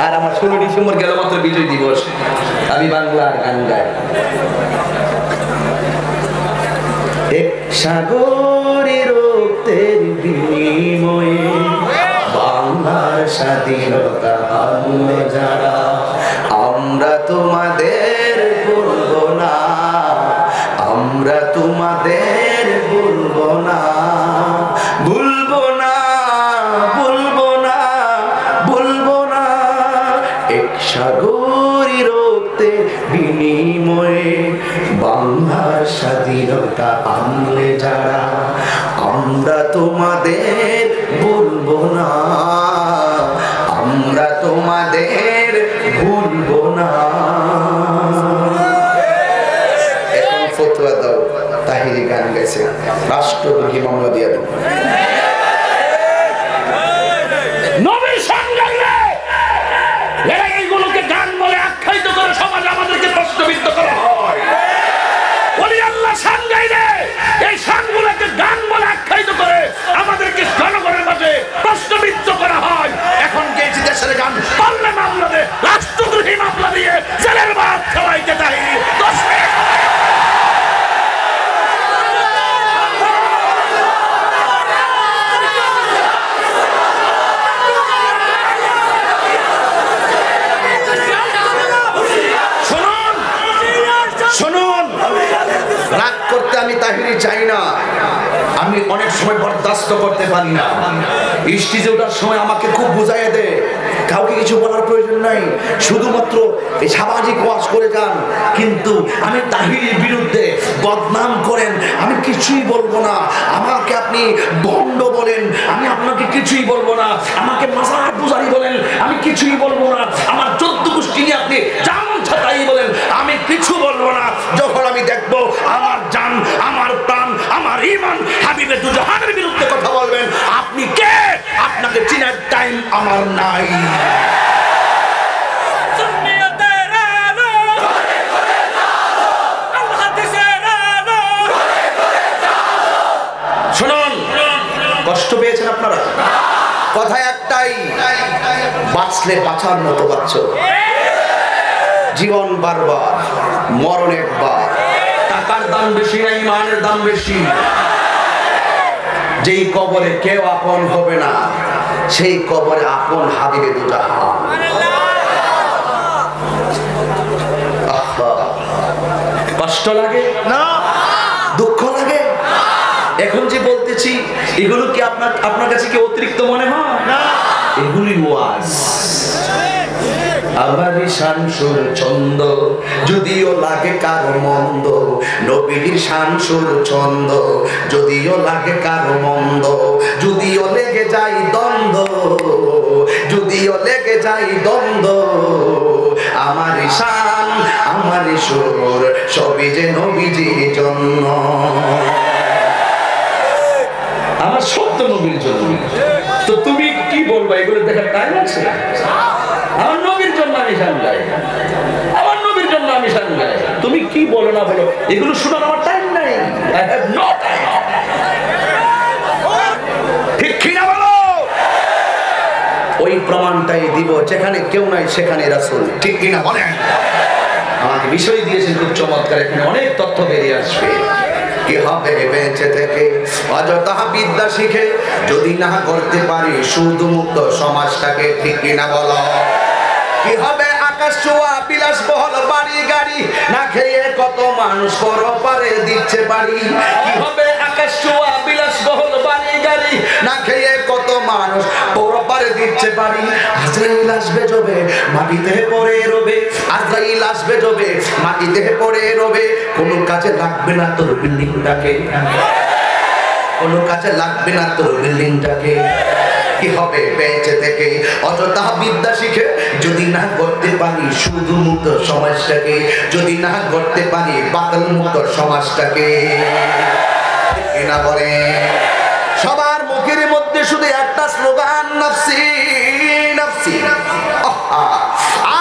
আর আমার 16 ডিসেম্বর গেল মাত্র বিজয় দিবস, আমি বাংলার গান গাই। এক সাগরের রক্তের বিনিময়ে বাংলার স্বাধীনতা আনলো যারা, আমরা তোমাদের ভুলবো না, আমরা তোমাদের ভুলবো না, ভুলবো না, ভুলবো না, ভুলবো না। এক সাগরের রক্তের বিনিময়ে বাংলার স্বাধীনতা আনলে যারা, আমরা তোমাদের ভুলবো না, আমরা তোমাদের ভুলবো না। এখন ফতোয়া দাও, তাহিরি গান গাইছে, রাষ্ট্রদ্রোহী মামলা দিয়ে দেব। নবীর সঙ্গে এরা এইগুলোকে গান বলে আখ্যায়িত করে সমাজে আমাদেরকে প্রশ্নবিদ্ধ করা হয়। ওলি আল্লাহ শান গাইলে এই শানগুলোকে গান বলে আখ্যায়িত করে আমাদেরকে জনগণের মাঝে প্রশ্নবিদ্ধ করা হয়। এখন গেছি দেশের গান পাল্লে মামলা দিয়ে, রাষ্ট্রদ্রোহী মামলা দিয়ে জেলের ভাত খাওয়াইতে তাহিরি 10 মিনিট। শুনুন, রাগ করতে আমি তাহিরি চাই না, আমি অনেক সময় বরদাস্ত করতে পারি না। স্টেজে ওঠার সময় আমাকে খুব বুঝাইয়া দেয়, কাউকে কিছু বলার প্রয়োজন নাই, শুধুমাত্র এই সামাজিক ওয়াজ করে যান। কিন্তু আমি তাহিরির বিরুদ্ধে বদনাম করেন, আমি কিছুই বলবো না। আমাকে আপনি বন্ড বলেন, আমি আপনাকে কিছুই বলবো না। আমাকে মাজার পূজারি বলেন, আমি কিছুই বলবো না। আমার 14 গোষ্ঠী আমার নাই। শুনুন, কষ্ট পেয়েছেন আপনারা? কথা একটাই, বাঁচলে বাঁচার মতো বাঁচ। জীবন বারবার, মরণ একবার। টাকার দাম বেশি না ইমানের দাম বেশি? যেই কবরে কেউ আপন হবে না, সেই কবরে আপন হাবিবে দুজাহান। কষ্ট লাগে না? দুঃখ লাগে? এখন যে বলতেছি এগুলো কি আপনার কাছে কি অতিরিক্ত মনে হয়? না, এগুলি ওয়াজ। আমার শান সুর ছন্দ যদিও লাগে কারো মন্দ, নবীর শান সুর ছন্দ যদিও লাগে কারো মন্দ, যদিও লেগে যায় দ্বন্দ্ব, যদিও লেগে যায় দ্বন্দ্ব, আমার শান আমার সুর সবই যে নবীজির জন্য। আমার সত্য নবীর জন্য। তো তুমি কি বলবো? এগুলো দেখার টাইম আছে? আমার নবীর জন্য আমি শান গাই, আমার নবীর জন্য আমি শান গাই। তুমি কি বলো না বলো, এগুলো শোনার আমার টাইম নাই। I have no time. ঠিক কি না বলো? ওই প্রমাণটাই দিব, যেখানে কেউ নাই সেখানে রাসূল। ঠিক কি না বলেন? আমাকে বিষয় দিয়েছেন খুব চমৎকার, এখানে অনেক তথ্য বেরিয়ে আসবে। কি হবে বেঁচে থেকে অযথা বিদ্যা শিখে যদি না করতে পারি সুদ মুক্ত সমাজটাকে? ঠিক কিনা বলো? কি হবে আকাশ ছোঁয়া বিলাসবহুল বাড়ি গাড়ি না খেয়ে কত মানুষ পরপারে দিচ্ছে বাড়ি? কি হবে আকাশ ছোঁয়া বিলাসবহুল বাড়ি গাড়ি না খেয়ে কত মানুষ পরপারে দিচ্ছে বাড়ি? আজরাইল আসবে জবে মাটিতে পড়ে রবে, আজরাইল আসবে জবে মাটিতে পড়ে রবে। কোনো কাজে লাগবে না তোর বিল্ডিংটাকে, কোনো কাজে লাগবে না তোর বিল্ডিংটাকে। কি হবে বেঁচে থেকে অযথা বিদ্যা শিখে যদি না করতে পারি শুধু মুক্ত সমাজটাকে, যদি না করতে পারি বাতিল মুক্ত সমাজটাকে? না বলে সবার মুখের মধ্যে শুধু একটা স্লোগান, নফসি নফসি।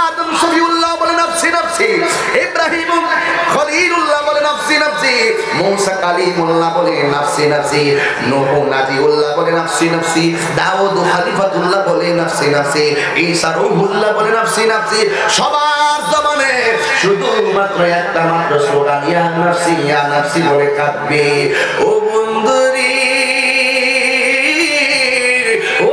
আদম শফিউল্লাহ বলে নফসি নফসি, ইব্রাহিম খলিলুল্লাহ বলে নফসি নফসি, মুসা কালিমুল্লাহ বলে নফসি নফসি, নূহ নাজিউল্লাহ বলে নফসি নফসি, দাউদ খলিফাতুল্লাহ বলে নফসি নফসি, ঈসা রূহুল্লাহ বলে নফসি নফসি। সবার জবানে শুধুমাত্র একটা মাত্র স্লোগান, ইয়া নফসি বলে কাঁদবে। ও বন্ধুরি, ও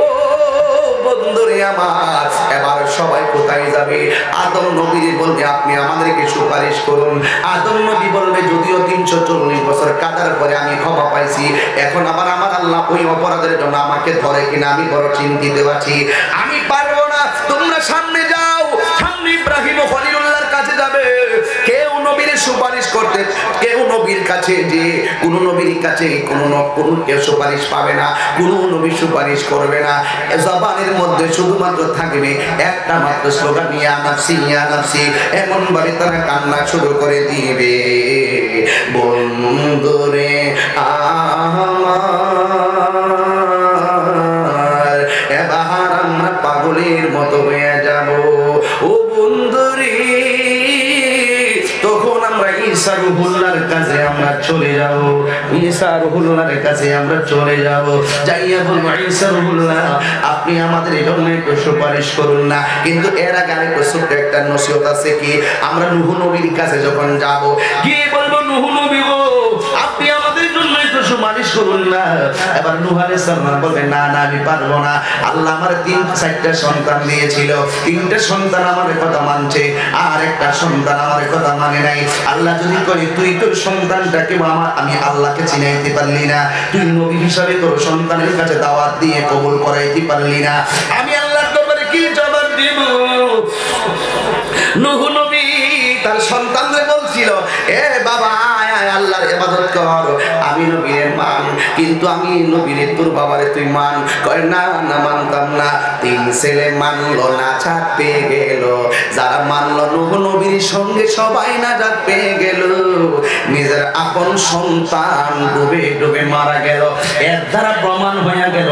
বন্ধুরি আমার, এবার সবাই কোথায় যাবে? আদম নবী বলবে আপনি আমাদেরকে সুপারিশ করুন। আদম নবী বলবে যদিও 340 বছর কাটার পরে আমি ক্ষমা পাইছি, এখন আবার আমার আল্লাহ ওই অপরাধের জন্য আমাকে ধরে কিনা আমি বড় চিন্তিত আছি, আমি পারবো না। তোমরা সামনে যাও, সামনে ইব্রাহিম ও খলিলুল্লাহর কাছে যাবে। কেউ নবীর সুপারিশ করতে, কেউ নবীর কাছে যে কোন নবীর কাছে কোন কেউ সুপারিশ পাবে না, কোন নবী সুপারিশ করবে না। জবানের মধ্যে শুধুমাত্র থাকবে একটা মাত্র স্লোগান, ইয়া নফসি ইয়া নফসি। এমন ভাবে তারা কান্না শুরু করে দিবে, বন্ধুরে আমার এবার আমরা পাগলের মতো হয়ে যাব। ও বন্ধুরে, তখন আমরা ঈসা রূহুল্লাহর কাছে আমরা চলে যাব, ঈসা রূহুল্লাহর কাছে আমরা চলে যাব। যাইয়া বলবো, ঈসা রূহুল্লাহ আপনি আমাদের জন্য একটু সুপারিশ করুন না। কিন্তু এর আগে আরেকটু ছোট্ট একটা নসিহত আছে, কি আমরা নূহ নবীর কাছে যখন যাব, গিয়ে বলবো নূহ নবী গো আপনি আমাদের জন্য একটু সুপারিশ করুন না। এবার নূহ আলাইহিস সালাম বলবেন না না আমি পারবো না, আল্লাহ আমার 3-4টা সন্তান দিয়েছিল, 3টা সন্তান আমার কথা মানছে আর একটা সন্তান আমার কথা মানে নাই। আল্লাহ যদি কই তুই তোর সন্তানটাকে আমি আল্লাহকে চিনাইতে পারলি না, তুই নবী হিসাবে তোর সন্তানের কাছে দাওয়াত দিয়ে কবুল করাইতে পারলি না, আমি আল্লাহর দরবারে কি জবাব দেব? নূহ নবী তার সন্তানদের বলছিল, এ বাবা আল্লাহর ইবাদত কর, আমি নবীর মান, কিন্তু আমি নবীরে তোর বাবারে তুই মান। কয় না না মানতাম না। 3 ছেলে মানলো না, জাত পেয়ে গেল। যারা মানলো নূহ নবীর সঙ্গে সবাই না জাত পেয়ে গেল। নিজের আপন সন্তান ডুবে ডুবে মারা গেল। এর দ্বারা প্রমাণ হয়ে গেল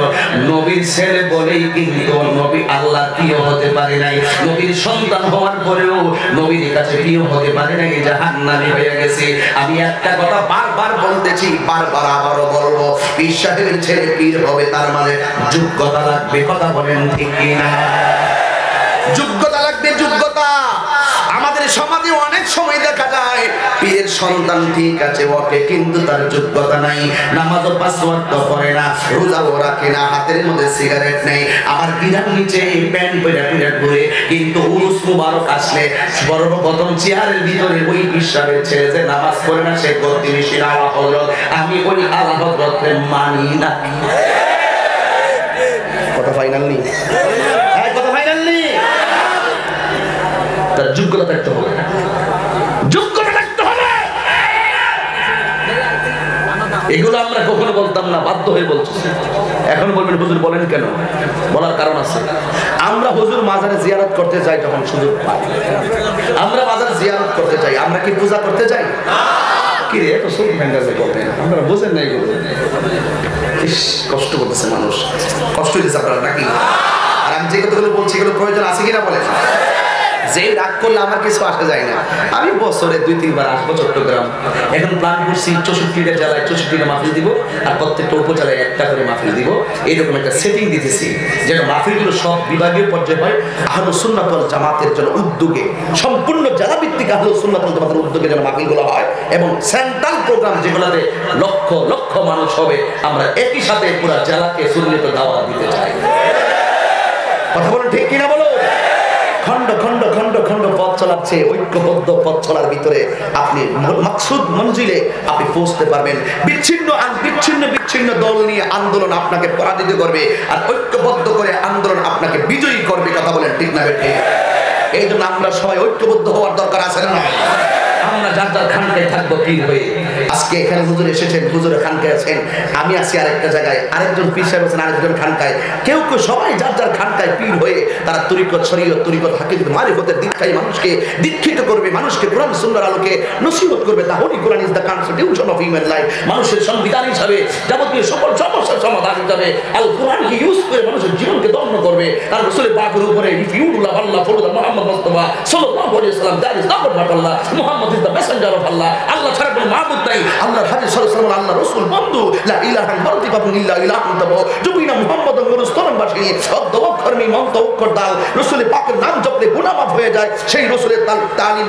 নবীর ছেলে বলেই কিন্তু নবী আল্লাহ প্রিয় হতে পারে নাই। নবীর সন্তান হওয়ার পরেও নবীর কাছে প্রিয় হতে পারে নাই, জাহান্নামী হয়ে গেছে। আমি একটা কথা বারবার বলতেছি, বারবার আবারও বলবো, পীর সাহেবের ছেলে পীর হবে তার মানে যোগ্যতা লাগবে। কথা বলেন ঠিক কিনা? যোগ্যতা লাগবে, যোগ্যতা। আমাদের সমাজে অনেক সময় দেখা যায় পীরের সন্তান ঠিক আছে ওকে, কিন্তু তার যোগ্যতা নাই। নামাজও 5 ওয়াক্ত পড়ে না, রোজাও রাখে না, হাতের মধ্যে সিগারেট নেই, আবার গিরার নিচে প্যান্ট পরে ঘুরে। কিন্তু উরুস মুবারক আসলে সর্বপ্রথম চেয়ারের ভিতরে ওই ইসলামের ছেলে যে নামাজ পড়ে না সে গতিবিশীল আলা হযরত, আমি ওই আলা হযরতকে মানি না। কথা ফাইনাল নেই? হ্যাঁ, কথা ফাইনাল নেই। তার যোগ্যতা থাকতে হবে, যোগ্যতা থাকতে হবে। এগুলো আমরা কখনো বলতাম না, বাধ্য হয়ে বলছি। এখন বলবেন হুজুর বলেন কেন? বলার কারণ আছে। আমরা হুজুর মাজারে জিয়ারত করতে যাই যখন সুযোগ পাই, আমরা মাজারে জিয়ারত করতে যাই, আমরা কি পূজা করতে যাই? কি রে এত সব ভেঙ্গাজে বলেন, আপনারা বুঝেন না এগুলো? ইস, কষ্ট করতেছে মানুষ, কষ্ট হইতেছে আপনারা নাকি? আর আমি যে কথাগুলো বলছি এগুলো প্রয়োজন আছে কিনা বলেন? যে রাগ করলে আমার কিছু আসে যায় না। আমি বছরে 2-3 বার আসবো চট্টগ্রাম। এখন প্ল্যান করছি 64টা জেলায় 64টা মাহফিল দিব, আর প্রত্যেকটা উপজেলায় একটা করে মাহফিল দিব। এইরকম একটা সেটিং দিতেছি যেন মাহফিলগুলো সব বিভাগীয় পর্যায়ে হয়। আহলুস সুন্নাত ওয়াল জামাতের জন্য উদ্যোগে, সম্পূর্ণ জেলা ভিত্তিক আহলুস সুন্নাত ওয়াল জামাতের উদ্যোগে যেন মাহফিলগুলো হয়, এবং সেন্ট্রাল প্রোগ্রাম যেগুলোতে লক্ষ লক্ষ মানুষ হবে, আমরা একই সাথে পুরো জেলাকে সুন্নিত দাওয়াত দিতে চাই। কথা বলেন ঠিক কিনা বলো? খন্ড খন্ড খন্ড খন্ড পথ চলাচ্ছে, ঐক্যবদ্ধ পথ চলার ভিতরে আপনি মাকসুদ মঞ্জিলে আপনি পৌঁছতে পারবেন। বিচ্ছিন্ন বিচ্ছিন্ন বিচ্ছিন্ন দল নিয়ে আন্দোলন আপনাকে পরাজিত করবে, আর ঐক্যবদ্ধ করে আন্দোলন আপনাকে বিজয়ী করবে। কথা বলেন ঠিক না বেঠে? এই জন্য আমরা সবাই ঐক্যবদ্ধ হওয়ার দরকার আছে না? আমরা যার যার খানকায় থাকবো পীর হয়ে। আজকে এখানে হুজুর এসেছেন, হুজুরের খানকায় আছেন, আমি আছি আরেকটা জায়গায়, আরেকজন পীর সাহেব আছেন আরেকজন খানকায়। কেউ কেউ সবাই যার যার খানকায় পীর হয়ে তারা তরিকত শরীয়ত তরিকত হাকিকত মারিফতের দীক্ষায় মানুষকে দীক্ষিত করবে, মানুষকে কোরআন সুন্নাহর আলোকে নসিহত করবে। The holy Quran is the constitution of human life. মানুষের সংবিধান হিসাবে যাবতীয় সকল সমস্যার সমাধান হিসাবে আল কোরআনকে ইউজ করে মানুষের জীবনকে দণ্ড করবে। আর রাসূলের পাকের উপরে if you love Allah follow the Muhammad Mustafa সাল্লাল্লাহু আলাইহি ওয়াসাল্লাম, that is not but Allah, Muhammad is the messenger of Allah. Allah ছাড়া কোনো মাবুদ নাই। আল্লাহর হাবিব সাল্লাল্লাহু আলাইহি ওয়াসাল্লাম আল্লাহর রাসূল বন্ধু। লা ইলাহা ইল্লাল্লাহু ইল্লা ইলাহুন তাবু জুবিনা মুহাম্মাদুর রাসূলুল্লাহ বাশির অদ্দওয়াক্ষর মি মন্তওয়াক্ষর দাল। রাসূলের পাকের নাম জপলে গুনাহ মাফ হয়ে যায়। সেই রাসূলের তালিম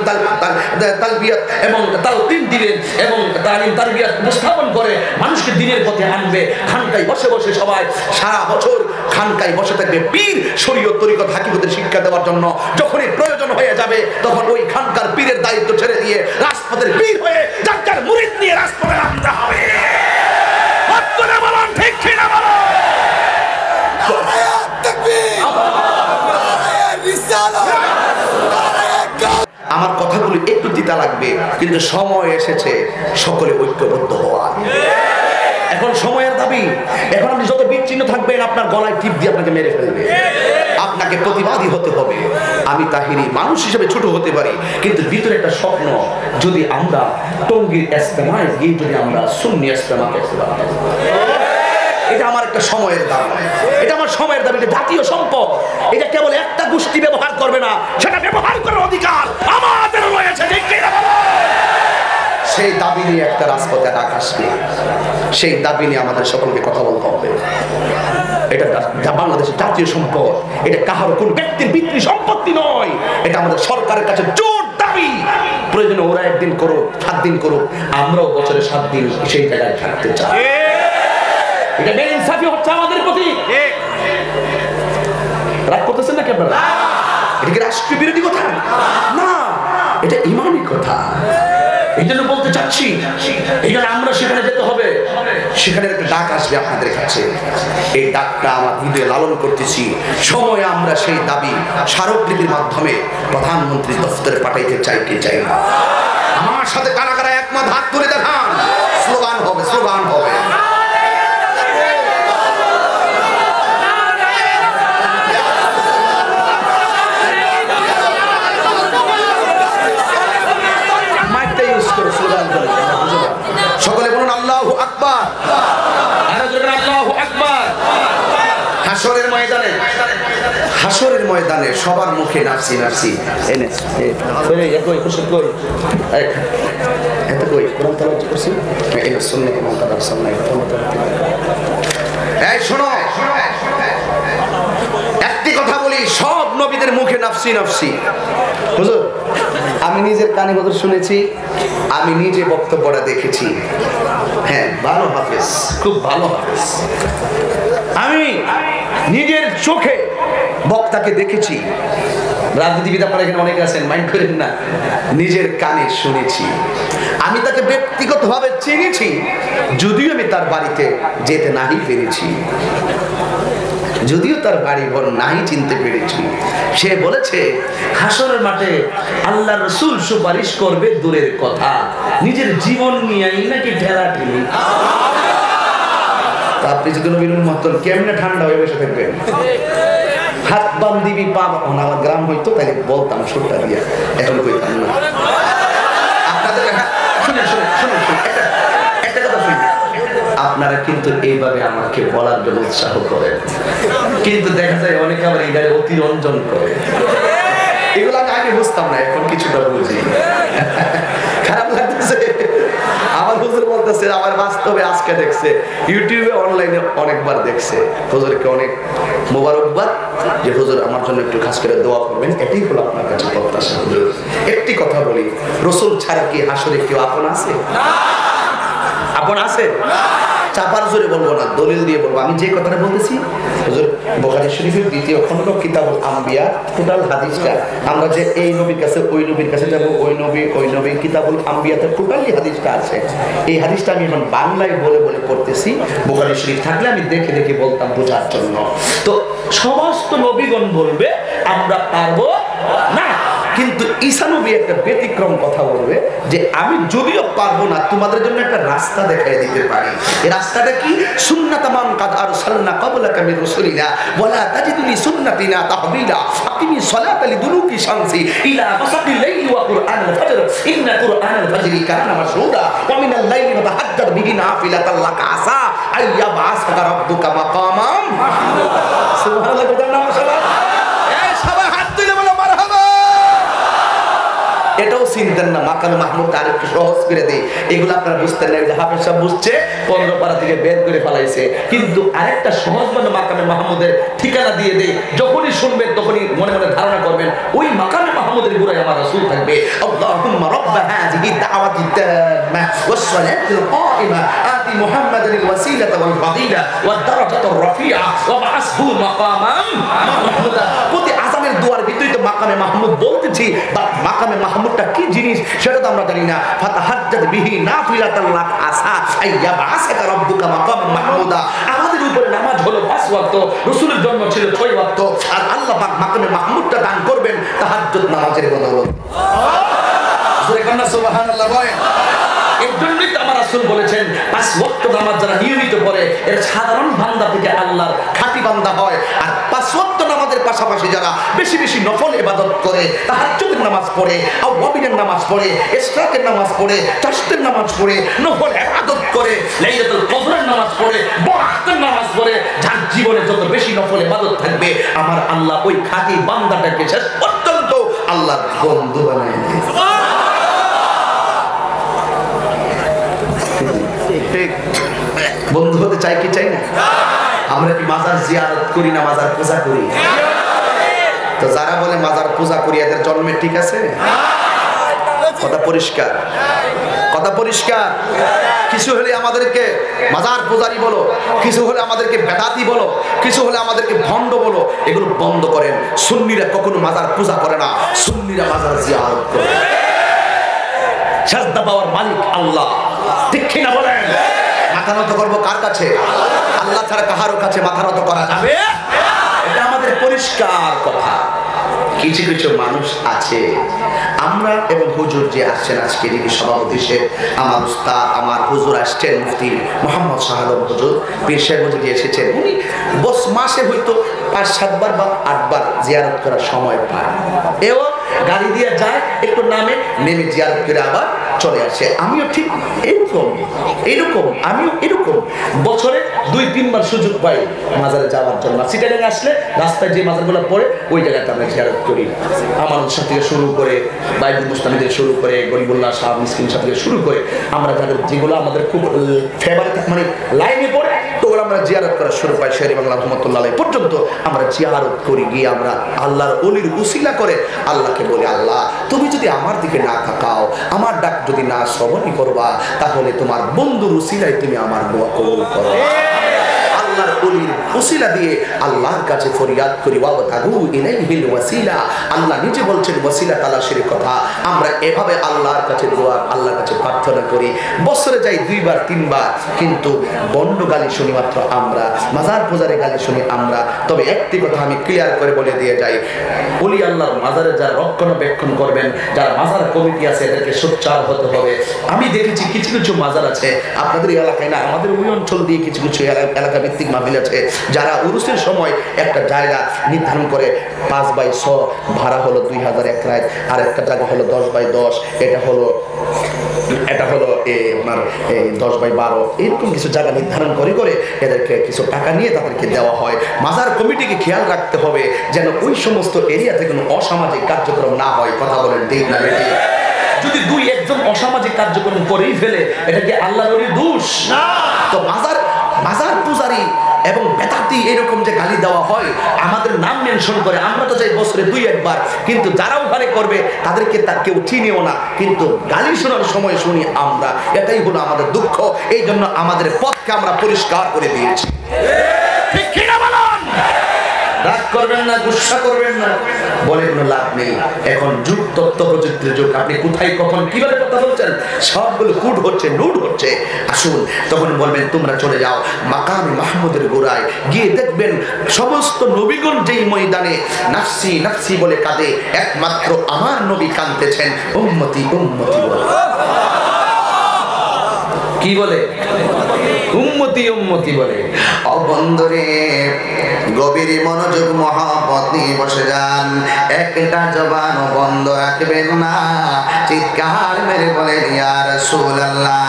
তালবিয়াত এবং তালকিন দিলেন এবং তালিম তালবিয়াত উপস্থাপন করে মানুষকে দ্বীনের পথে আনবে। খানকায় বসে বসে সবাই সারা বছর খানকায় বসে থাকবে পীর শরীয়ত তরিকত হাকিকতের শিক্ষা দেওয়ার জন্য। যখনই প্রয়োজন হয়ে যাবে তখন ওই খানকার পীরের দায়িত্ব ছেড়ে দিয়ে রাজপথের পীর হয়ে যার মুরিদ নিয়ে রাজপথে নামতে হবে। আপনারা বলুন ঠিক কিনা বলুন? আমার কথাগুলো একটু দিতা লাগবে, কিন্তু সময় এসেছে সকলে ঐক্যবদ্ধ হওয়া। এখন সময়ের দাবি। এখন আপনি যত বিচ্ছিন্ন থাকবেন আপনার গলায় টিপ দিয়ে আপনাকে মেরে ফেলবে। আপনাকে প্রতিবাদী হতে হবে। আমি তাহিরি মানুষ হিসেবে ছোট হতে পারি, কিন্তু ভিতরে একটা স্বপ্ন, যদি আমরা টঙ্গীর ইজতেমায় গিয়ে যদি আমরা সুন্নি ইজতেমা করতে পারতাম। এটা আমার একটা সময়ের দাবি, এটা আমার সময়ের দাবি। এটা জাতীয় সম্পদ, এটা কেবল একটা গোষ্ঠী ব্যবহার করবে না, সেটা ব্যবহার করার অধিকার আমাদের রয়েছে। সেই দাবি নিয়ে একটা রাজপথে ডাক আসবে, সেই দাবি নিয়ে আমাদের সকলকে কথা বলতে হবে। এটা বাংলাদেশের জাতীয় সম্পদ, এটা কাহার কোন ব্যক্তির পিতৃ সম্পত্তি নয়। এটা আমাদের সরকারের কাছে জোর দাবি। প্রয়োজনে ওরা একদিন করুক, 7 দিন করুক, আমরাও বছরে 7 দিন সেই জায়গায় থাকতে চাই। এটা বেইনসাফি হচ্ছে আমাদের প্রতি। রাগ করতেছেন নাকি আপনারা? এটা কি রাষ্ট্রীয় বিরোধী কথা না, এটা ইমানি কথা। এই জন্য বলতে চাচ্ছি, এই জন্য আমরা সেখানে যেতে হবে। সেখানে একটা ডাক আসবে আপনাদের কাছে, এই ডাকটা আমার হৃদয়ে লালন করতেছি। সময় আমরা সেই দাবি স্মারকলিপির মাধ্যমে প্রধানমন্ত্রীর দফতরে পাঠাইতে চাই কি চাই না? আমার সাথে কারা কারা একমত হাত তুলে দেখান। স্লোগান হবে, স্লোগান হবে। ময়দানে সবার মুখে নাফসি নাফসি এনে শোনো, একটি কথা বলি, সব নবীদের মুখে নাফসি নাফসি। হুজুর আমি নিজের কানে হুজুর শুনেছি, আমি নিজে বক্তব্যটা দেখেছি। হ্যাঁ, ভালো হাফেজ, খুব ভালো হাফেজ। আমি নিজের চোখে বক্তাকে দেখেছি। রাজনীতিবিদ আপনারা এখানে অনেকে আছেন, মাইন্ড করেন না। নিজের কানে শুনেছি, আমি তাকে ব্যক্তিগতভাবে চিনেছি, যদিও আমি তার বাড়িতে যেতে নাহি পেরেছি, যদিও তার বাড়ি ঘর নাই চিনতে পেরেছি। সে বলেছে হাসরের মাঠে আল্লাহ রসুল সুপারিশ করবে দূরের কথা, নিজের জীবন নিয়েই নাকি ঠেলা ঠেলি। আপনি যদি নবীর উম্মত কেমনে ঠান্ডা হয়ে বসে থাকবেন? হাত বাম দিবি পা, আমার গ্রাম হইতো তাহলে বলতাম সুরটা দিয়ে, এখন কইতাম না। আপনাদের শুনেন শুনেন শুনেন একটা কথা শুনি, আপনারা কিন্তু এইভাবে আমাকে বলার জন্য উৎসাহ করেন, কিন্তু দেখা যায় অনেকে আবার এটারে অতিরঞ্জন করে। এগুলো আমি আগে বুঝতাম না, এখন কিছুটা বুঝি। খারাপ লাগতেছে। আমার হুজুর বলতেছে, আমার বাস্তবে আজকে দেখছে, ইউটিউবে অনলাইনে অনেকবার দেখছে। হুজুরকে অনেক মোবারকবাদ যে হুজুর আমার জন্য একটু খাস করে দোয়া করবেন, এটাই হলো আপনার কাছে প্রত্যাশা। হুজুর একটি কথা বলি, রসুল ছাড়া কি হাসরে কেউ আপন আছে? আপন আছে? চাপার জোরে বলবো না, দলিল দিয়ে বলবো। আমি যে কথাটা বলতেছি, হুজুর বুখারী শরীফের 2য় খণ্ড কিতাবুল আম্বিয়া, টোটাল হাদিসটা আমরা যে এই নবীর কাছে ওই নবীর কাছে যাব, ওই নবী কিতাবুল আম্বিয়াতে টোটালি হাদিসটা আছে। এই হাদিসটা আমি এখন বাংলায় বলে বলে পড়তেছি, বুখারী শরীফ থাকলে আমি দেখে দেখে বলতাম বোঝার জন্য। তো সমস্ত নবীগণ বলবে আমরা পারবো না, কিন্তু ঈসা নবী একটা ব্যতিক্রম কথা বলবে যে আমি যদিও পারবো না, তোমাদের জন্য একটা রাস্তা দেখাই দিতে পারি। এই রাস্তাটা কি? সুন্নাতামান কাদ আরসালনা ক্বাবলাকা মির রাসূলিনা ওয়ালা তাজিদুনি সুন্নাতিনা তাহবিলা আকিমি সলাতা লিদুলুকি শামসি ইলা গাসাকিল লাইলি ওয়া কুরআনাল ফাজর ইন্না কুরআনাল ফাজরি কানা মাশহুদা ওয়া মিনাল লাইলি ফাতাহাজ্জার বিহি নাফিলাতাল লাকা আসা আইয়া বাসাকা রাব্বুকা মাকামাম মাহমুদা। সুবহানাল্লাহ। মাশাআল্লাহ। এই সবাই হাত তুলে বলো মারহাবা। এটাও চিনতেন না, মাকামে মাহমুদ আর একটু সহজ করে দেই। এগুলো আপনারা বুঝতেন না, হাফেজ সাহেব বুঝছে, 15 পারা থেকে বের করে ফেলাইছে। কিন্তু আরেকটা সহজ মানে মাকামে মাহমুদের ঠিকানা দিয়ে দেই, যখনই শুনবেন তখনই মনে মনে ধারণা করবেন ওই মাকামে মাহমুদের গুড়ায় আমার রাসূল থাকবে। আল্লাহুম্মা রাব্বা হাযিহি দাওয়াতি তাম্মা ওয়াস সালাতিল কাইমা আতি মুহাম্মাদানিল ওয়াসিলাতা ওয়াল ফাদিলা ওয়াদ দারাজাতুর রাফিআ ওয়া বা'আসহু মাকামান মাহমুদা। প্রতি আযানের দুয়ার ভিতরেই তো মাকামে মাহমুদ বলতেছি, বা মাকামে মাহমুদটা কি জিনিস সেটা তো আমরা জানি না। ফাতাহাজ্জাত বিহি নাফিলাতাল লাক আসা আইয়া বা'আসাকা রাব্বুকা মাকামান মাহমুদা। আমাদের উপরে নামাজ হলো 5 ওয়াক্ত, রাসূলের জন্ম ছিল 6 ওয়াক্ত, আর আল্লাহ পাক মাকামে মাহমুদটা দান করবেন তাহাজ্জুদ নামাজের বদৌলত। সুবহানাল্লাহ বলেন। এর জন্যই তো আমার রাসূল বলেছেন 5 ওয়াক্ত নামাজ যারা নিয়মিত পড়ে এর সাধারণ বান্দা থেকে আল্লাহর খাঁটি বান্দা হয়। আর 5 ওয়াক্ত নামাজের পাশাপাশি যারা বেশি বেশি নফল ইবাদত করে, তাহাজ্জুদের নামাজ পড়ে, আওয়াবিনের নামাজ পড়ে, ইশরাকের নামাজ পড়ে, তাশবিহের নামাজ পড়ে, নফল ইবাদত করে, লাইলাতুল কদরের নামাজ পড়ে, বরাতের নামাজ পড়ে, যার জীবনে যত বেশি নফল ইবাদত থাকবে আমার আল্লাহ ওই খাঁটি বান্দাটাকে শেষ পর্যন্ত আল্লাহর বন্ধু বানায় দেয়। বন্ধু হতে চাই কি চাই না? আমরা কি মাজার জিয়ারত করি না মাজার পূজা করি? তো যারা বলে মাজার পূজা করি এদের জন্মে ঠিক আছে? কথা পরিষ্কার, কথা পরিষ্কার। কিছু হলে আমাদেরকে মাজার পূজারি বলো, কিছু হলে আমাদেরকে বেদাতি বলো, কিছু হলে আমাদেরকে ভণ্ড বলো, এগুলো বন্ধ করেন। সুন্নিরা কখনো মাজার পূজা করে না, সুন্নিরা মাজার জিয়ারত করে। সাজদা পাওয়ার মালিক আল্লাহ, ঠিক কিনা বলেন? মাথা নত করবো কার কাছে? আল্লাহ ছাড়া কাহারও কাছে মাথা নত করা যাবে? এটা আমাদের পরিষ্কার কথা। কিছু কিছু মানুষ আছে, আমরা এবং হুজুর যে আসছেন আজকে যিনি সভাপতি, সে আমার উস্তাদ, আমার হুজুর আসছেন মুফতি মোহাম্মদ শাহ আলম হুজুর, পীর সাহেব হুজুর এসেছেন। উনি বস মাসে হয়তো 5-7 বার বা 8 বার জিয়ারত করার সময় পায়। এও গাড়ি দিয়ে যায়, একটু নামে, নেমে জিয়ারত করে আবার চলে আসে। আমিও ঠিক এরকম আমিও এরকম বছরে 2-3 বার সুযোগ পাই মাজারে যাওয়ার জন্য। সিটাডাং আসলে রাস্তায় যে মাজারগুলো পড়ে ওই জায়গাতে আমরা জিয়ারত করি। আমার সাথে থেকে শুরু করে বাইদুল মুস্তানি থেকে শুরু করে গরিবুল্লাহ শাহ মিসকিন সাথে থেকে শুরু করে আমরা যাদের যেগুলো আমাদের খুব ফেভারিট মানে লাইনে পড়ে ওগুলো আমরা জিয়ারত করা শুরু পাই। শের বাংলা রহমতুল্লাহ আলাইহি পর্যন্ত আমরা জিয়ারত করি, গিয়ে আমরা আল্লাহর ওলির উসিলা করে আল্লাহকে বলি, আল্লাহ তুমি যদি আমার দিকে না তাকাও, আমার ডাক যদি না শ্রবণই করবা, তাহলে তোমার বন্ধুর উসিলায় তুমি আমার দোয়া কবুল করো। আল্লাহর ওলির উসিলা দিয়ে আল্লাহর কাছে ফরিয়াদ করি, ওয়াবতাগু ইলাইহিল ওয়াসিলা। আল্লাহ নিজে বলছেন ওয়াসিলা তালাশের কথা। আমরা এভাবে আল্লাহর কাছে দোয়া, আল্লাহর কাছে প্রার্থনা করি। বছরে যাই 2-3 বার, কিন্তু বন্ড গালি শুনি মাত্র আমরা, মাজার পূজারে গালি শুনি আমরা। তবে একটি কথা আমি ক্লিয়ার করে বলে দিয়ে যাই, ওলি আল্লাহর মাজারে যারা রক্ষণাবেক্ষণ করবেন, যারা মাজার কমিটি আছে, এদেরকে সোচ্চার হতে হবে। আমি দেখেছি কিছু কিছু মাজার আছে আপনাদের এলাকায় না, আমাদের ওই অঞ্চল দিয়ে কিছু কিছু এলাকা ভিত্তিক মাহফিল আছে, যারা উরুসের সময় একটা জায়গা নির্ধারণ করে 5/6 ভাড়া হলো 2000 এক রাত, আর একটা জায়গা হলো 10/10, এটা হলো আপনার 10/12, এরকম কিছু জায়গা নির্ধারণ করে করে এদেরকে কিছু টাকা নিয়ে তাদেরকে দেওয়া হয়। মাজার কমিটিকে খেয়াল রাখতে হবে যেন ওই সমস্ত এরিয়াতে কোনো অসামাজিক কার্যক্রম না হয়। কথা বলেন ঠিক না বেঠিক? যদি 2-1 অসামাজিক কার্যক্রম করেই ফেলে, এটা কি আল্লাহর দোষ না? তো মাজার পূজারি এবং বেদাতি এরকম যে গালি দেওয়া হয়, আমাদের নাম মেনশন করে, আমরা তো যাই বছরে 2-1 বার, কিন্তু যারা ওখানে করবে তাদেরকে তার কেউ চিনেও না, কিন্তু গালি শোনার সময় শুনি আমরা। এটাই হলো আমাদের দুঃখ। এই জন্য আমাদের পথকে আমরা পরিষ্কার করে দিয়েছি। ঠিক কি না বলুন? রাগ করবেন না, গুসা করবেন না, বলে কোনো লাভ নেই। এখন যুগ তথ্য প্রযুক্তির যুগ, আপনি কোথায় কখন কিভাবে কথা বলছেন সবগুলো কুট হচ্ছে, লুট হচ্ছে। আসুন, তখন বলবেন তোমরা চলে যাও মাকাম মাহমুদের গোড়ায়, গিয়ে দেখবেন সমস্ত নবীগণ যেই ময়দানে নাফসি নাফসি বলে কাঁদে, একমাত্র আমার নবী কাঁদতেছেন উম্মতি উম্মতি বলে। কি বলে? উম্মতি উম্মতি বলে। অবন্দরে গভীর মনোযোগ মহব্বত নিয়ে বসে যান, একটা জবান বন্ধ রাখবেন না, চিৎকার মেরে বলেন ইয়া রাসূলুল্লাহ।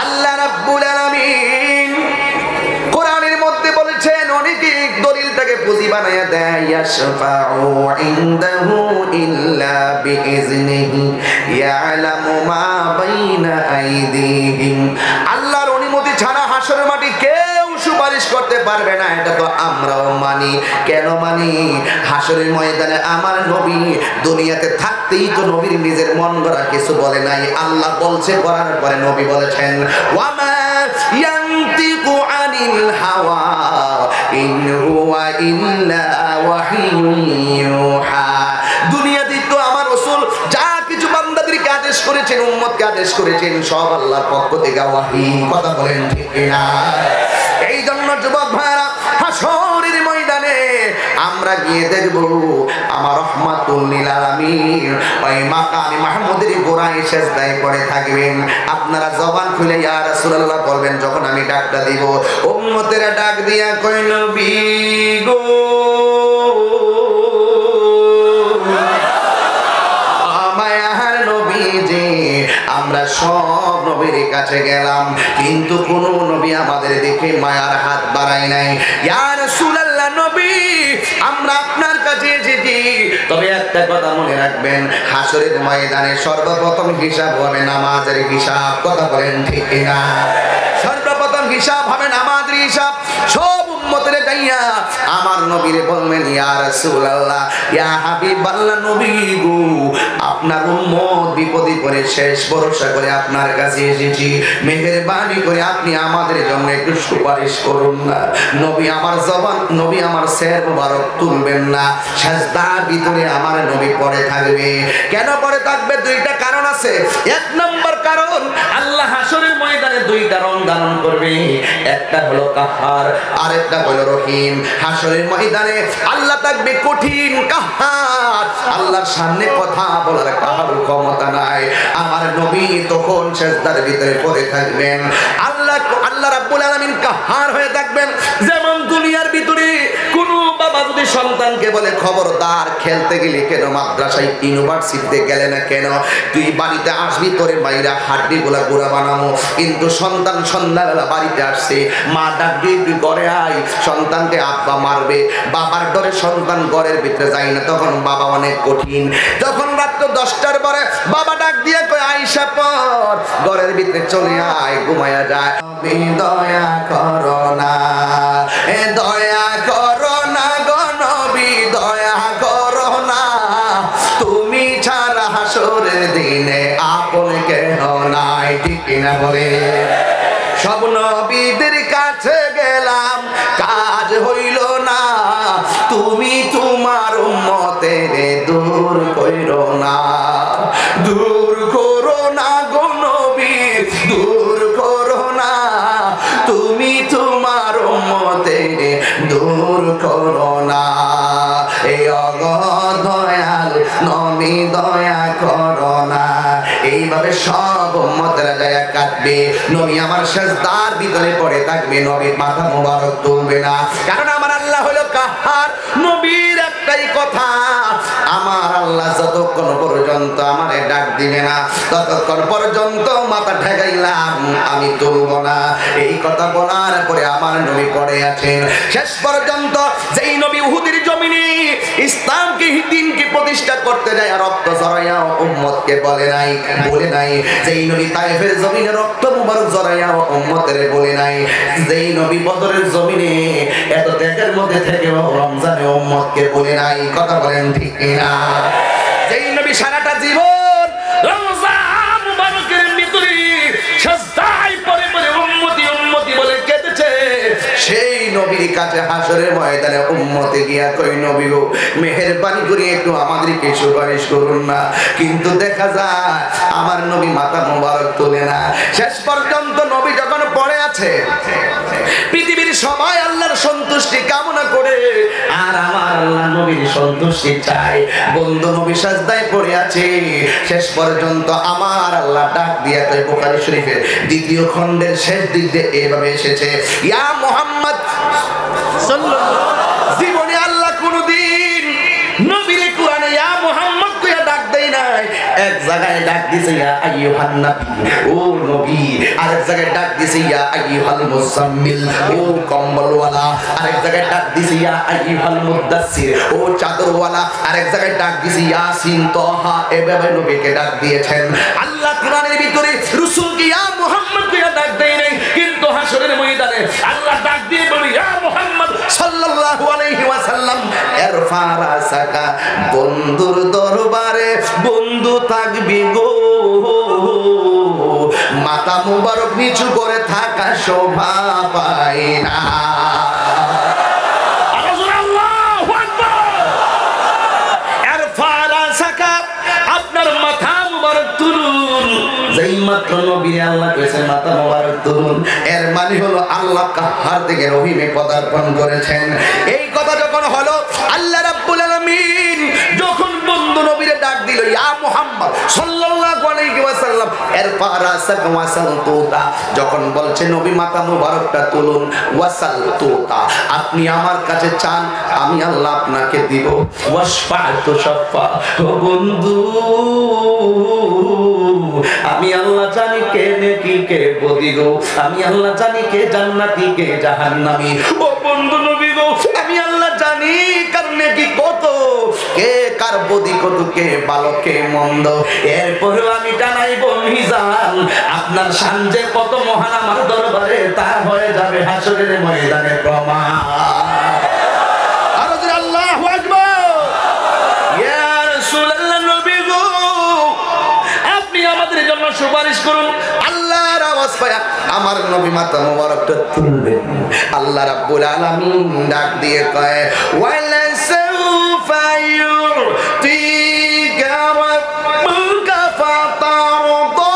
আল্লাহ রাব্বুল আলামিন কোরআনের মধ্যে বলেছেন, অনেকে দলিলটাকে পুঁজি বানায়া দেয়, ইয়াশফাউ ইনদাহু ইল্লা বিইজনিহি ইয়ালামু মা বাইনা আইদিহিম। আল্লাহর অনুমতি ছাড়া হাসরের মাটি কেউ সুপারিশ করতে পারবে না। এটা তো আমরাও মানি। কেন মানি? হাসরের ময়দানে আমার নবী দুনিয়াতে থাকতেই তো নবীর নিজের মন গড়া কিছু বলে নাই। আল্লাহ বলছে, করার পরে নবী বলেছেন, ওয়ামা ইয়ানতিকু আনিল হাওয়া ইন হুয়া ইল্লা ওয়াহিয়ুন ইউহা। দুনিয়াতে তো আমার রাসূল যা কিছু বান্দাদেরকে আদেশ করেছেন, উম্মতকে আদেশ করেছেন, সব আল্লাহর পক্ষ থেকে ওয়াহী। কথা বলেন ঠিক না? এই জন্য যুবক ভাইরা, হাসরের ময়দানে আমরা গিয়ে দেখব আমার রহমাতুল লিল আলামিন ওই মাকামে মাহমুদের গোড়ায় সেজদায় পড়ে থাকবেন। আপনারা জবান খুলে ইয়া রাসূলুল্লাহ বলবেন, যখন আমি ডাকটা দিব, উম্মতেরা ডাক দিয়া কই, নবী গো, মায়ার নবীজি, আমরা সব নবীর কাছে গেলাম, কিন্তু কোন নবী আমাদের দেখে মায়ার হাত বাড়ায় নাই। ইয়া রাসূলুল্লাহ নবী, আমরা আপনার কাছে এসেছি, তবে একটা কথা মনে রাখবেন, হাসরের ময়দানে সর্বপ্রথম হিসাব হবে নামাজের হিসাব। কথা বলেন ঠিক না? সর্বপ্রথম হিসাব হবে নামাজের হিসাব। সব উম্মতের যাইয়া আমার নবীরে বলবেন, ইয়া রাসূলুল্লাহ, ইয়া হাবিবাল্লাহ, নবী গো, আপনার উম্মত বিপদে পড়ে শেষ ভরসা করে আপনার কাছে এসেছি, মেহেরবানি করে আপনি আমাদের জন্য একটু সুপারিশ করুন না। নবী আমার জবান, নবী আমার সির মুবারক তুলবেন না, সাজদার ভিতরে আমার নবী পড়ে থাকবে। কেন পড়ে থাকবে? 2টা কারণ আছে। 1 নম্বর কারণ, আল্লাহ হাসরের ময়দানে 2টা রং ধারণ করবে, একটা হলো কাহার, আরেকটা হলো রহিম। হাসরের ময়দানে আল্লাহ থাকবে কঠিন কাহার, আল্লাহর সামনে কথা বলার কারো ক্ষমতা নাই। আমার নবী তখন সিজদার ভিতরে পড়ে থাকবেন। আল্লাহ রাব্বুল আলামিন কাহার হয়ে থাকবেন। যেমন দুনিয়ার ভিতরে কোন বাবা যদি সন্তানকে বলে খবরদার খেলতে গেলে কেন, মাদ্রাসায় ইউনিভার্সিটিতে গেলে না কেন, তুই বাড়িতে আসবি তোরে বাইরা হাড্ডি গুলা গুঁড়া বানাবো, কিন্তু সন্তান সন্ধ্যাবেলা বাড়িতে আসছে, মা ডাক দিয়ে তুই ঘরে আয়, সন্তানকে আব্বা মারবে, বাবার ডরে সন্তান ঘরের ভিতরে যায় না, তখন বাবা অনেক কঠিন। যখন রাত 10টার পরে বাবা ডাক দিয়ে কয় আইসা পর ঘরের ভিতরে চলে আয়, ঘুমায়া যায়। দয়া করো না, দয়া করো না গো নবী, দয়া করো না, তুমি ছাড়া হাসরের দিনে আপন কেহ নাই, ঠিক কিনা বলে? সব নবীদের কাছে গেলাম কাজ হইল না, তুমি তোমার উম্মতের দূর কইরো না, দূর করো না গো নবী, দূর করো না, তুমি তোমার উম্মতের দূর করো না। এই অগদয়াল নবী দয়া করো না। এইভাবে সব উম্মতেরা যায় কাঁদবে, নবী আমার সিজদার ভিতরে পড়ে থাকবে, নবীর মাথা মোবারক তুলবে না, কারণ আমার আল্লাহ হলো কাহার। নবীর একটাই কথা, আমার আল্লাহ যতক্ষণ পর্যন্ত আমারে ডাক দিবে না ততক্ষণ পর্যন্ত মাথা ঠেকাইলাম আমি তুলব না। এই কথা বলার পরে আমার নবী পড়ে আছেন শেষ পর্যন্ত। যেই নবী উহুদের জমিনে ইসলামকে দ্বীনকে প্রতিষ্ঠা করতে যায় আর রক্ত ঝরাইয়া উম্মতকে বলে নাই যেই নবী তায়েফের জমিনে রক্ত মুবারক ঝরাইয়া উম্মতের বলে নাই, যেই নবী বদরের জমিনে এত ত্যাগের মধ্যে থেকে রমজানে উম্মতকে বলে নাই, কথা বলেন ঠিক কিনা? যেই নবী সারাটা জীবন রমজান মুবারকের ভিতরে সিজদায় পড়ে পড়ে উম্মতি উম্মতি বলে কেঁদেছে, সেই নবীর কাছে হাসরের ময়দানে উম্মতে গিয়া কই নবী গো মেহেরবানি করে একটু আমাদেরকে সুপারিশ করুন না, কিন্তু দেখা যায় আমার নবী মাথা মোবারক তোলে না। শেষ পর্যন্ত নবী যখন পড়ে আছে পৃথিবীর সবাই আল্লাহর সন্তুষ্টি কামনা করে আর আমার আল্লাহ নবীর সন্তুষ্টি চায়, বন্ধু নবী সিজদায় পড়ে আছে, শেষ পর্যন্ত আমার আল্লাহ ডাক দিয়া কয় বুখারী শরীফের 2য় খণ্ডের শেষ দিক দিয়ে এভাবে এসেছে, ইয়া মুহাম্মদ সাল্লাল্লাহু, জীবনে আল্লাহ কোনদিন নবীর কোরআনে ইয়া মুহাম্মদ কইয়া ডাক দেয় নাই। এক জায়গায় ডাক দিছে ইয়া আইয়ুহান নবী, ও নবী, আরেক জায়গায় ডাক দিছে ইয়া আইয়ুহাল মুজাম্মিল, ও কম্বলওয়ালা, আরেক জায়গায় ডাক দিছে ইয়া আইয়ুহাল মুদাসসির, ও চাদরওয়ালা, আরেক জায়গায় ডাক দিছে ইয়াসিন তাহা, এভাবে নবীকে ডাক দিয়েছেন। আল্লাহ কোরআনের ভিতরে রাসূলকে ইয়া মুহাম্মদ কইয়া ডাক দেয় নাই, কিন্তু হাসরের ময়দানে আল্লাহ ডাক দিয়ে বলে ইয়া মুহাম্মদ সাল্লাল্লাহু আলাইহি ওয়াসাল্লাম ইরফা রাসাকা, বন্ধুর দরবারে বন্ধু থাকবি গো, মাথা মুবারক নিচু করে থাকা শোভা পায় না। আল্লাহু আকবার। ইরফা রাসাকা, আপনার মাথা মুবারক তুলুন। যেই মাত্র নবীর আল্লাহ কইছেন মাথা মুবারক তুলুন, এর মানে হলো আল্লাহ কাহার থেকে রহিমে পদার্পণ করেছেন। এই কথা যখন হলো আল্লাহ রাব্বুল আলামিন যখন বন্ধু নবীরে ডাক দিল ইয়া মুহাম্মদ সাল্লাল্লাহু আলাইহি ওয়াসাল্লাম, এরপর রাসাক ওয়াসাল তুতা, যখন বলছে নবী মাথা মুবারকটা তুলুন, ওয়াসাল তুতা, আপনি আমার কাছে চান আমি আল্লাহ আপনাকে দিব, ওয়াসফাতু শাফা, ও বন্ধু আমি আল্লাহ জানি কে নেকি কে বদি গো, আমি আল্লাহ জানি কে জান্নাতি কে জাহান্নামী, ও বন্ধু নবী গো আমি আল্লাহ জানি কার নেকি কত, কে কার বদি কত, কে ভালো কে মন্দ, এরপরে আমি জানাইব মিজান, আপনার শান যে কত মহান আমার দরবারে তা হয়ে যাবে হাসরের ময়দানে প্রমাণ। আল্লাহু আকবার। ইয়া রাসূলুল্লাহ, নবী গো আপনি আমাদের জন্য সুপারিশ করুন। আল্লাহর আওয়াজ পায়া আমার নবী মাথা মোবারকটা তুলবেন, আল্লাহ রাব্বুল আলামিন ডাক দিয়ে কয় ওয়ালা সাউফা ইউতিকা রাব্বুকা ফাতারদা,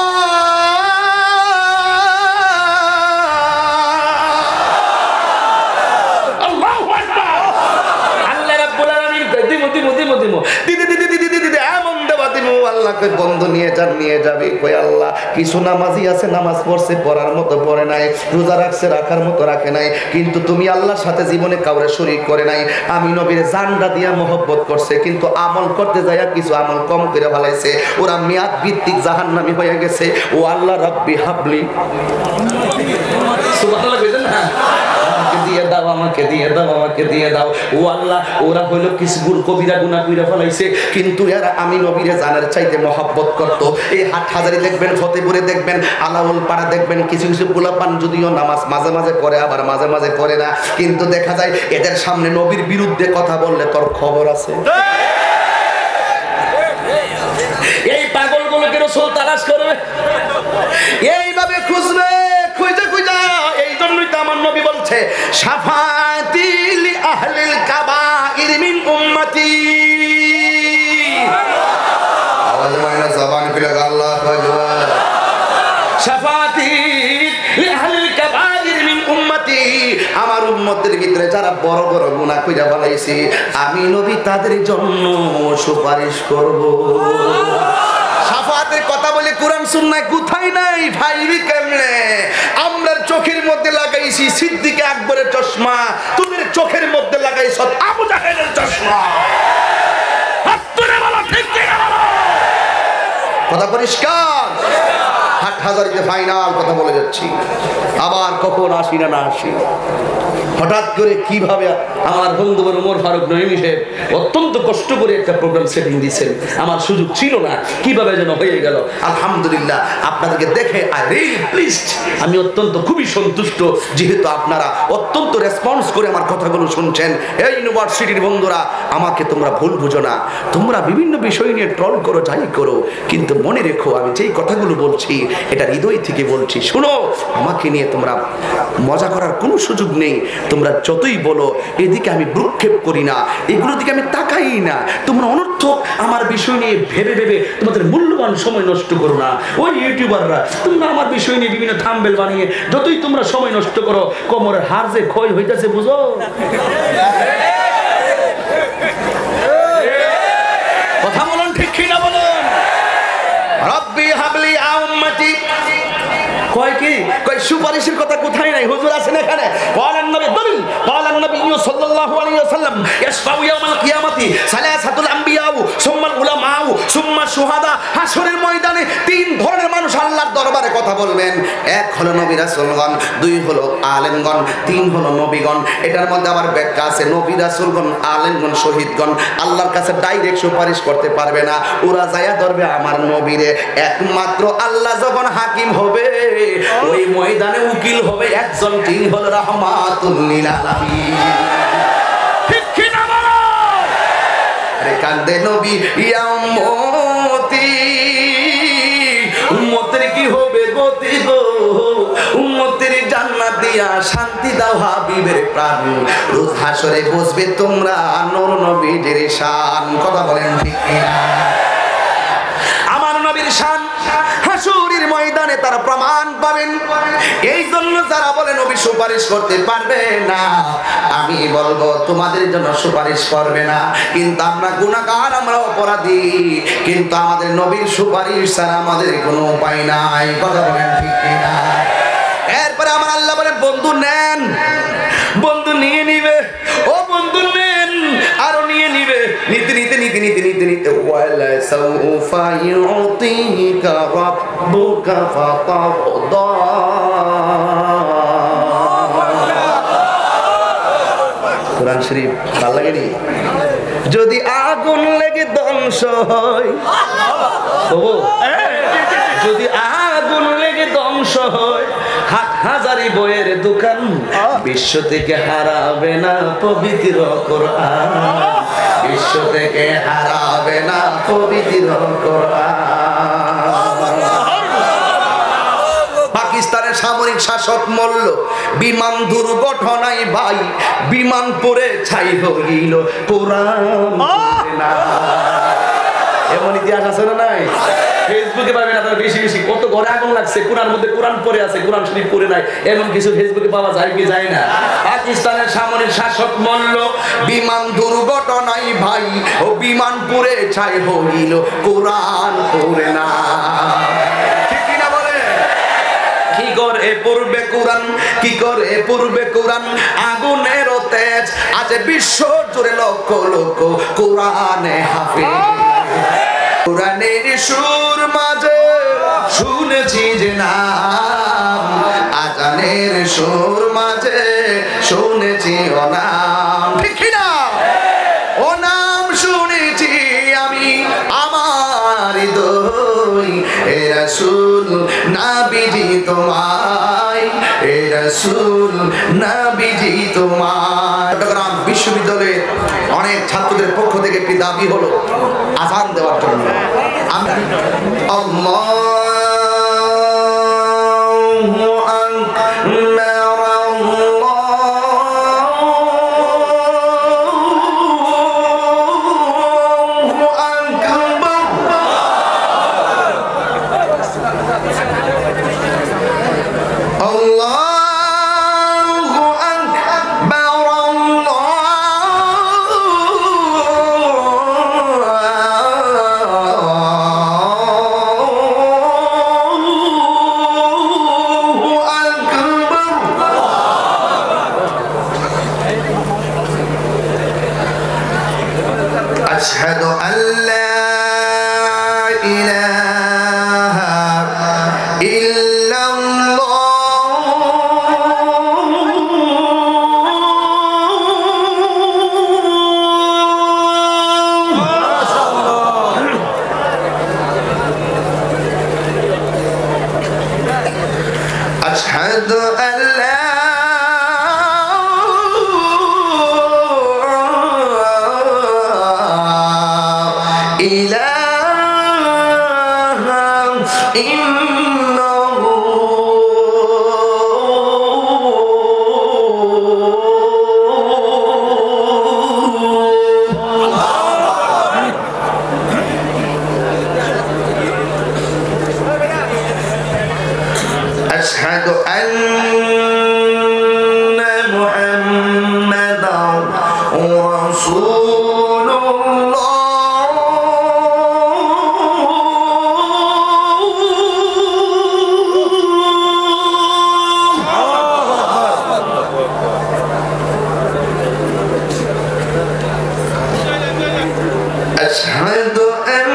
আল্লাহু আকবার। আল্লাহ রাব্বুল আলামিন দিমু এমন দেবা দিমু, আল্লাহ কই বন্ধু নিয়ে যাবে। কই আল্লাহ কিছু নামাজি আছে নামাজ পড়ছে পড়ার মতো পড়ে নাই, রোজা রাখছে রাখার মতো রাখে নাই, কিন্তু তুমি আল্লাহর সাথে জীবনে কাউরে শরীক করে নাই। আমি নবীর জানটা দিয়া মহব্বত করছে, কিন্তু আমল করতে যাইয়া কিছু আমল কম করে ফেলাইছে। ওরা মেয়াদ ভিত্তিক জাহান্নামী হয়ে গেছে। ও আল্লাহ রাব্বি হাবলি, সুবহানাল্লাহ কইছেন না, আমাকে দিয়ে দাও। ও আল্লাহ ওরা হইলো কিছু কবিরা গুনাহ কইরা ফেলাইছে, কিন্তু এরা আমি নবীরে জানার চাইতে মহব্বত করত। এই হাটহাজারি দেখবেন, ফতেপুরে দেখবেন, আলাউল পাড়া দেখবেন, কিছু পোলাপান যদিও নামাজ মাঝে মাঝে পড়ে আবার মাঝে মাঝে পড়ে না, কিন্তু দেখা যায় এদের সামনে নবীর বিরুদ্ধে কথা বললে তোর খবর আছে। এই পাগলগুলোকে রাসূল তালাশ করবে, এইভাবে খুঁজবে, খুঁজে এই জন্যই তো আমার নবী বলছে শাফাআতি লি আহলিল কাবাইর মিন উম্মতি। আওয়াজ মাইনা জবান খুলে আল্লাহু আকবার। শাফাআতি লি আহলিল কাবাইর মিন উম্মতি, আমার উম্মতের ভিতরে যারা বড় বড় গুনাহ কইরা ফেলাইছে আমি নবী তাদের জন্য সুপারিশ করব। শাফাআতের কথা বলে কোরআন সুন্নাহ কোথায় নাই ভাইবি কেমনে? আমরা চোখের মধ্যে লাগাইছি সিদ্দিক আকবরের চশমা, তোদের চোখের মধ্যে লাগাইছ আবু জাহেলের চশমা। হাত তুলে বলো ঠিক কি না বলো? কথা পরিষ্কার। হাটহাজারিতে ফাইনাল কথা বলে যাচ্ছি, আবার কখন আসি না আসি। হঠাৎ করে কিভাবে আমার বন্ধু ওমর ফারুক নঈমী সাহেব অত্যন্ত কষ্ট করে একটা প্রোগ্রাম সেটিং দিয়েছেন, আমার সুযোগ ছিল না, কিভাবে যেন হয়ে গেল। আলহামদুলিল্লাহ আপনাদেরকে দেখে আই রিয়েলি প্লিজড, আমি অত্যন্ত খুবই সন্তুষ্ট, যেহেতু আপনারা অত্যন্ত রেসপন্স করে আমার কথাগুলো শুনছেন। এই ইউনিভার্সিটির বন্ধুরা, আমাকে তোমরা ভুল বুঝো না, তোমরা বিভিন্ন বিষয় নিয়ে ট্রল করো যাই করো, কিন্তু মনে রেখো আমি যেই কথাগুলো বলছি এটা হৃদয় থেকে বলছি। শুনো, আমাকে নিয়ে তোমরা মজা করার কোনো সুযোগ নেই। তোমরা যতই বলো এদিকে আমি ভ্রুক্ষেপ করি না, এগুলোর দিকে আমি তাকাই না। তোমরা অনর্থক আমার বিষয় নিয়ে ভেবে ভেবে তোমাদের মূল্যবান সময় নষ্ট করো না। ওই ইউটিউবাররা তোমরা আমার বিষয় নিয়ে বিভিন্ন থাম্বনেল বানিয়ে যতই তোমরা সময় নষ্ট করো, কোমরের হাড় যে ক্ষয় হইতেছে বুঝো। কথা বলুন ঠিক কি না বলুন? রব্বি হাবলি উম্মতি কয় কি কয় সুপারিশের কথা কোথায় নাই, হুজুর আছেন এখানে। বলেন নবী দলিল, বলেন নবী সাল্লাল্লাহু আলাইহি ওয়াসাল্লাম ইয়াসফাউ ইয়াউমাল কিয়ামাতি সালাসাতুল আম্বিয়াউ সুম্মাল উলামাউ সুম্মা শুহাদা। হাসরের ময়দানে তিন ধরনের মানুষ আল্লাহর দরবারে কথা বলবেন। এক হলো নবী রাসূলগণ, দুই হলো আলেমগণ, তিন হলো নবীগণ। এটার মধ্যে আবার ব্যাখ্যা আছে, নবী রাসূলগণ, আলেমগণ, শহীদগণ আল্লাহর কাছে ডাইরেক্ট সুপারিশ করতে পারবে না, ওরা যায়া ধরবে আমার নবীরে। একমাত্র আল্লাহ যখন হাকিম হবে ওই ময়দানে উকিল হবে একজন, তিনি হল রাহমাতুল লিল আলামিন। ঠিক কি না বলো? আরে কান্দে নবী ইয়া উম্মতি, উম্মতের কি হবে গতি গো, উম্মতের জান্নাত দিয়া শান্তি দাও হাবিবের প্রাণ। রোজ হাসরে বসবে তোমরা নূর নবীর শান। কথা বলেন ঠিক কি না? আমার নবীর শান হাসরের ময়দানে তারা প্রমাণ পাবেন। এই জন্য যারা বলে নবী সুপারিশ করতে পারবে না, আমি বলবো তোমাদের জন্য সুপারিশ করবে না। কিন্তু আমরা গুনাহগার, আমরা অপরাধী, কিন্তু আমাদের নবীর সুপারিশ ছাড়া আমাদের কোনো উপায় নাই। কথা বলেন ঠিক কি না? এরপরে আমার আল্লাহ বলেন বন্ধু নেন, বন্ধু নিয়ে নিবে, ও বন্ধু নেন, আরো নিয়ে নিবে, নিতে নিতে নিতে নিতে নিতে নিতে ওয়ালা সাউফা ইউতিকা রাব্বুকা ফাতারদা। কোরআন শরীফ ভালো লাগেনি? যদি আগুন লেগে ধ্বংস হয়, যদি আগুন লেগে ধ্বংস হয় হাটহাজারি বইয়ের দোকান, বিশ্ব থেকে হারাবে না পবিত্র কোরআন, বিশ্ব থেকে হারাবে না পবিত্র কোরআন। পাকিস্তানের সামরিক শাসক মরল বিমান দুর্ঘটনায়, ভাই বিমান পড়ে ছাই হইল কোরআন না। এ এমন ইতিহাস আছে না নাই? ফেসবুকে পাবেন আপনারা বেশি বেশি কত ঘরে আগুন লাগছে, কোরআন মধ্যে কোরআন পড়ে আছে, কোরআন শরীফ পড়ে নাই, এমন কিছু ফেসবুকে পাওয়া যায় কি যায় না? পাকিস্তানের সামরিক শাসক মল্ল বিমান দুর্ঘটনায় ভাই ও বিমান পুড়ে ছাই হইল, কোরআন পড়ে না। ঠিক কি না বলে? কি করে পূর্বে কোরআন, কি করে পূর্বে কোরআন, আগুনের তেজ আছে বিশ্ব জুড়ে লক্ষ লক্ষ কোরআনে হাফেজ। কোরআনের সুর মাঝে শুনেছি যে নাম, আজানের সুর মাঝে শুনেছি ও নাম। ঠিক না? ও নাম শুনেছি আমি আমার দই, এ রাসূল নবীজি তোমায়, এ রাসূল নবীজি তোমায়। চট্টগ্রাম বিশ্ববিদ্যালয়ের অনেক ছাত্রদের পক্ষ থেকে একটি দাবি হলো আযান দেওয়ার জন্য। আল্লাহু أشهد أن لا إله إلا الله أشهد أن لا أشهد أن محمدا رسول الله أشهد أن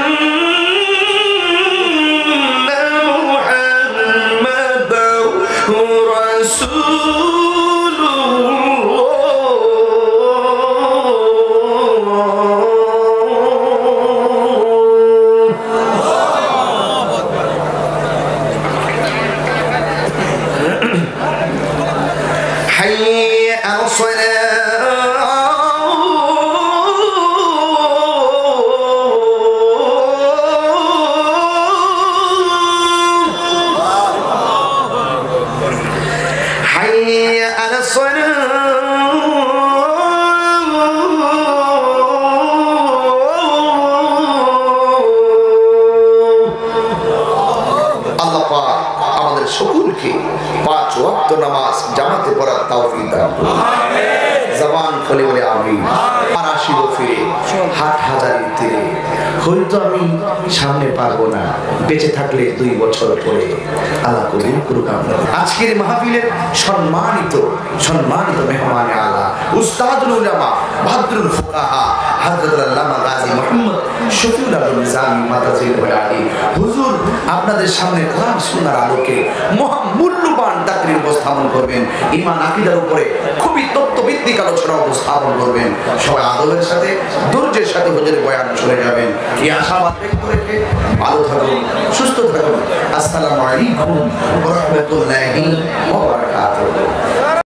رسول الله حي على الصلاة حي على আল্লাহ পাক আমাদের সকলকে 5 ওয়াক্ত নামাজ জামাতে পড়ার তৌফিক দান করুন। আমিন। জবান খুলে বলে আমিন। আর আসিব ফিরে হাট হাজারির তীরে, হয়তো আমি সামনে পারবো না, বেঁচে থাকলে 2 বছর পরে। আল্লাহ কবুল করুক আপনাদের। আজকের মাহফিলের সম্মানিত মেহমান আলা উস্তাদুল উলামা ভাদ্রুল ফুকাহা হযরত আল্লামা গাজী মুহাম্মদ শফিউল আলম নিজামী মাদাজিল আলী হুজুর আপনাদের সামনে কোরআন সুন্নাহর আলোকে মহামূল্যবান তাকরীর উপস্থাপন করবেন। ঈমান আকীদার উপরে খুবই তত্ত্বভিত্তিক আলোচনা উপস্থাপন করবেন। সবাই আদবের সাথে ধৈর্যের সাথে হুজুরের বয়ান শুনে যাবেন। এই আশাবাদ ব্যক্ত রেখে ভালো থাকুন, সুস্থ থাকুন। আসসালামু আলাইকুম ওয়া রাহমাতুল্লাহি ওয়া বারাকাতুহু।